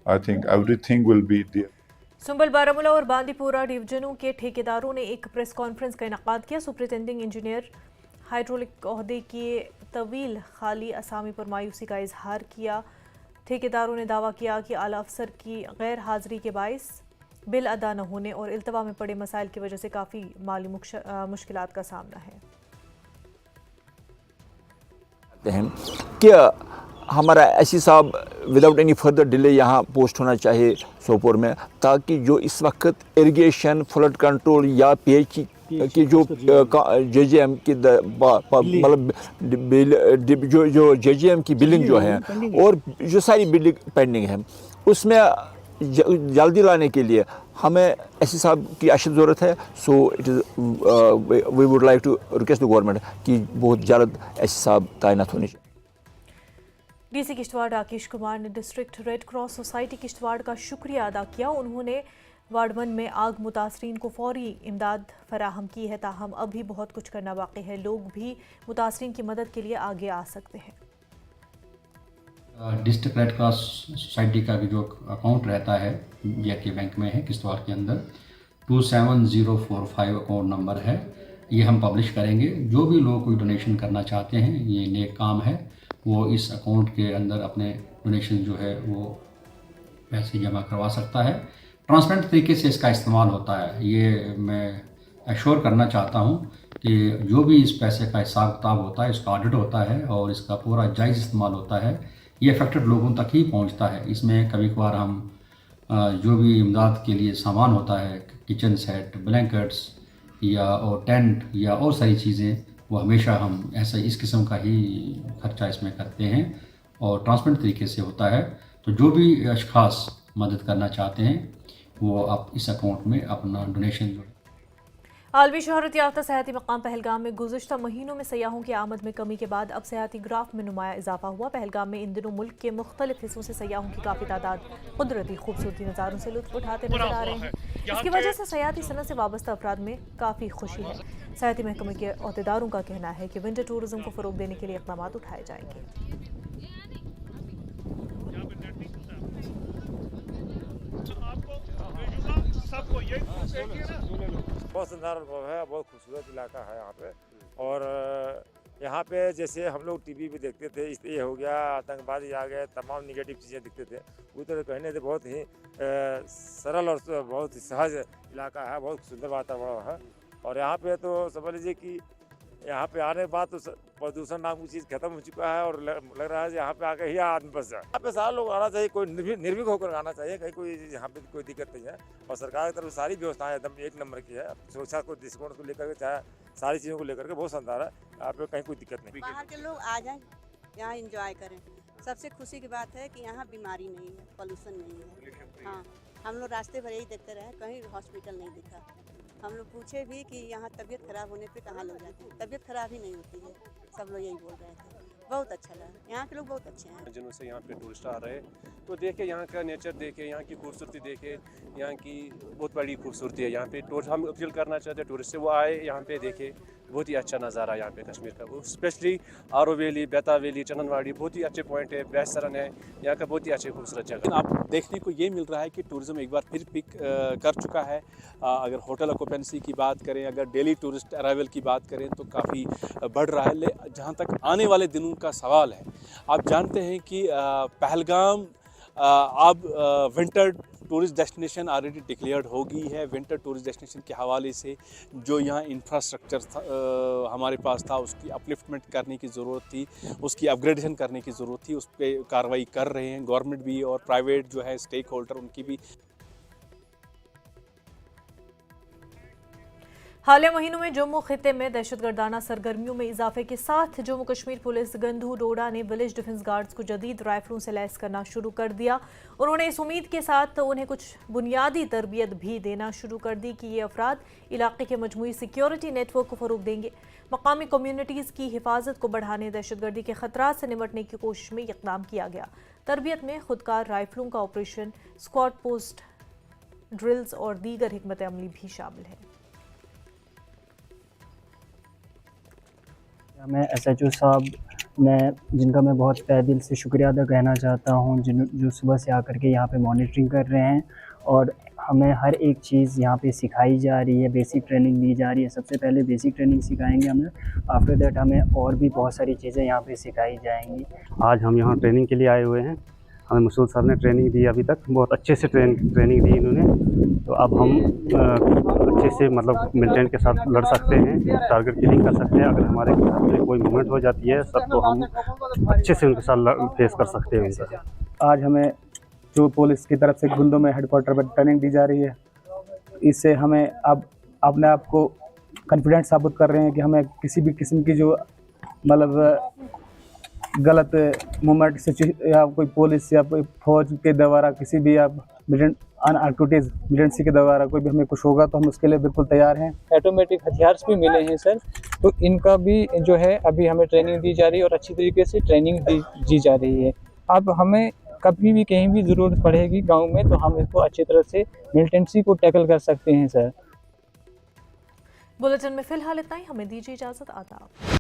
I think everything will be there. Sumbal, Baramulla और बांदीपुरा डिवीजनों के ठेकेदारों ने एक प्रेस कॉन्फ्रेंस का इनेकाद किया। सुपरिटेंडिंग इंजीनियर हाइड्रोलिक ओहदे की तवील खाली असामी पर मायूसी का इजहार किया। ठेकेदारों ने दावा किया कि आला अफसर की गैर हाजिरी के बायस बिल अदा न होने और इल्तवा में पड़े मसाइल की वजह से काफ़ी माली मुश्किलात का सामना है। कि हमारा एससी साहब विदाउट एनी फर्दर डिले यहाँ पोस्ट होना चाहिए सोपोर में, ताकि जो इस वक्त इरिगेशन, फ्लड कंट्रोल या पीएच की जो जेजेएम की मतलब जो जेजेएम की बिलिंग जो है और जो सारी बिलिंग पेंडिंग है उसमें जल्दी लाने के लिए हमें एससी साहब की अशद ज़रूरत है। So it is we would like to request the government कि बहुत जल्द एससी साहब तैनात होने चाहिए। डीसी किश्तवाड़ राकेश कुमार ने district red cross society Kishtwar का शुक्रिया अदा किया। उन्होंने वार्ड 1 में आग मुतासरीन को फौरी इमदाद फराहम की है, ताहम अभी बहुत कुछ करना बाकी है। लोग भी मुतासरीन की मदद के लिए आगे आ सकते हैं। डिस्ट्रिक्ट रेड क्रॉस सोसाइटी का भी जो अकाउंट रहता है जेके बैंक में है किश्तवाड़ के अंदर 27045 अकाउंट नंबर है, ये हम पब्लिश करेंगे। जो भी लोग कोई डोनेशन करना चाहते हैं, ये नेक काम है, वो इस अकाउंट के अंदर अपने डोनेशन जो है वो पैसे जमा करवा सकता है। ट्रांसपेरेंट तरीके से इसका इस्तेमाल होता है, ये मैं एश्योर करना चाहता हूँ कि जो भी इस पैसे का हिसाब किताब होता है, इसका ऑडिट होता है और इसका पूरा जायज़ इस्तेमाल होता है, ये अफेक्टेड लोगों तक ही पहुँचता है। इसमें कभी कभार हम जो भी इमदाद के लिए सामान होता है, किचन सेट, ब्लैंकेट्स या और टेंट या और सारी चीज़ें, वो हमेशा हम ऐसा इस किस्म का ही खर्चा इसमें करते हैं और ट्रांसपेरेंट तरीके से होता है। तो जो भी अशख़ास मदद करना चाहते हैं, वो आप इस अकाउंट में अपना डोनेशन जो आलमी शोहरत याफ्ता सयाहती मकाम पहलगाम में गुज़िश्ता महीनों में सयाहों की आमद में कमी के बाद अब सयाहती ग्राफ में नुमाया इजाफा हुआ। पहलगाम में इन दिनों मुल्क के मुख्तलिफ हिस्सों से सयाहों की काफ़ी तादाद कुदरती खूबसूरती नज़ारों से लुत्फ उठाते नजर आ रहे हैं। इसकी वजह से सयाहती सनत से वाबस्ता अफराद में काफ़ी खुशी है। सयाहती महकमे के अहदेदारों का कहना है कि विंटर टूरिज्म को फ़रोग देने के लिए इक़दाम उठाए जाएंगे। बहुत शानदार अनुभव है, बहुत खूबसूरत इलाका है यहाँ पे। और यहाँ पे जैसे हम लोग टीवी पे देखते थे, इस ये हो गया, आतंकवादी आ गए, तमाम निगेटिव चीज़ें दिखते थे, उधर कहने से बहुत ही सरल और बहुत ही सहज इलाका है, बहुत सुंदर वातावरण है। और यहाँ पे तो समझ लीजिए कि यहाँ पे आने के बाद तो प्रदूषण नाम की चीज़ खत्म हो चुका है और लग रहा है यहाँ पे आके ही आदमी बस जाए। यहाँ पे सारे लोग आना चाहिए, कोई निर्भीक होकर आना चाहिए, कहीं कोई यहाँ पे कोई दिक्कत नहीं है। और सरकार की तरफ सारी व्यवस्थाएं एकदम एक नंबर की है, सुरक्षा को दृष्टिकोण को लेकर के, चाहे सारी चीज़ों को लेकर के बहुत शानदार है। यहाँ पे कहीं कोई दिक्कत नहीं। बाहर के लोग आ जाएं, यहाँ इंजॉय करें। सबसे खुशी की बात है कि यहाँ बीमारी नहीं है, पॉल्यूशन नहीं है। हाँ, हम लोग रास्ते भर यही देखते रहे, कहीं हॉस्पिटल नहीं दिखा। हम लोग पूछे भी कि यहाँ तबीयत खराब होने पे कहाँ लोग जाते हैं, तबीयत खराब ही नहीं होती है, सब लोग यही बोल रहे थे। बहुत अच्छा लगा, यहाँ के लोग बहुत अच्छे हैं। जिनों से यहाँ पे टूरिस्ट आ रहे तो देखे यहाँ का नेचर, देखे यहाँ की खूबसूरती, देखे यहाँ की बहुत बड़ी खूबसूरती है। यहाँ पे हम अपील करना चाहते हैं टूरिस्ट से वो आए यहाँ पे देखे, बहुत ही अच्छा नज़ारा यहाँ पे कश्मीर का। वो स्पेशली आरो वैली, बेता वैली, चननवाड़ी बहुत ही अच्छे पॉइंट है, बेहतरन है यहाँ का, बहुत ही अच्छी खूबसूरत जगह। आप देखने को ये मिल रहा है कि टूरिज़्म एक बार फिर पिक कर चुका है। अगर होटल ऑक्यूपेंसी की बात करें, अगर डेली टूरिस्ट अराइवल की बात करें तो काफ़ी बढ़ रहा है। जहाँ तक आने वाले दिनों का सवाल है, आप जानते हैं कि पहलगाम अब winter tourist destination already declared हो गई है। विंटर टूरिस्ट डेस्टिनेशन के हवाले से जो यहाँ इंफ्रास्ट्रक्चर हमारे पास था, उसकी अपलिफ्टमेंट करने की ज़रूरत थी, उसकी अपग्रेडेशन करने की ज़रूरत थी, उस पर कार्रवाई कर रहे हैं गवर्नमेंट भी और प्राइवेट जो है स्टेक होल्डर, उनकी भी। हालिया महीनों में जम्मू खिते में दहशतगर्दाना सरगर्मियों में इजाफे के साथ जम्मू कश्मीर पुलिस गंधू डोडा ने विलेज डिफेंस गार्ड्स को जदीद राइफलों से लैस करना शुरू कर दिया। उन्होंने इस उम्मीद के साथ उन्हें कुछ बुनियादी तरबियत भी देना शुरू कर दी कि ये अफराद इलाके के मजमूई सिक्योरिटी नेटवर्क को फ़रोग देंगे। मकामी कम्यूनिटीज़ की हिफाजत को बढ़ाने, दहशतगर्दी के खतरात से निपटने की कोशिश में इक़दाम किया गया। तरबियत में खुदकार राइफलों का ऑपरेशन, स्क्वाड पोस्ट ड्रिल्स और दीगर हिकमत अमली भी शामिल है। मैं SHO साहब जिनका मैं बहुत तहे दिल से शुक्रिया अदा कहना चाहता हूँ, जो सुबह से आकर के यहाँ पे मॉनिटरिंग कर रहे हैं और हमें हर एक चीज़ यहाँ पे सिखाई जा रही है, बेसिक ट्रेनिंग दी जा रही है। सबसे पहले बेसिक ट्रेनिंग सिखाएंगे हमें, आफ्टर दैट हमें और भी बहुत सारी चीज़ें यहाँ पे सिखाई जाएंगी। आज हम यहाँ ट्रेनिंग के लिए आए हुए हैं, हमें मसूद साहब ने ट्रेनिंग दी, अभी तक बहुत अच्छे से ट्रेनिंग दी इन्होंने। तो अब हम अच्छे से मतलब मिलिटेंट के साथ लड़ सकते हैं, टारगेट किलिंग कर सकते हैं। अगर हमारे साथ कोई मूवमेंट हो जाती है सब, तो हम अच्छे से उनके साथ फेस कर सकते हैं उनका। आज हमें जो पुलिस की तरफ से गुंदों में हेडक्वार्टर पर ट्रेनिंग दी जा रही है, इससे हमें अब अपने आप को कॉन्फिडेंट साबित कर रहे हैं कि हमें किसी भी किस्म की जो मतलब गलत मूवमेंट से या कोई पुलिस या कोई फौज के द्वारा किसी भी या मिलिटेंसी के द्वारा कोई भी हमें कुछ होगा तो हम उसके लिए बिल्कुल तैयार हैं। ऑटोमेटिक हथियार भी मिले हैं सर, तो इनका भी जो है अभी हमें ट्रेनिंग दी जा रही है और अच्छी तरीके से ट्रेनिंग दी जा रही है। अब हमें कभी भी कहीं भी ज़रूरत पड़ेगी गांव में तो हम इसको अच्छी तरह से मिलिटेंसी को टैकल कर सकते हैं सर। बुलेटिन में फिलहाल इतना ही, हमें दीजिए इजाज़त। आदाब।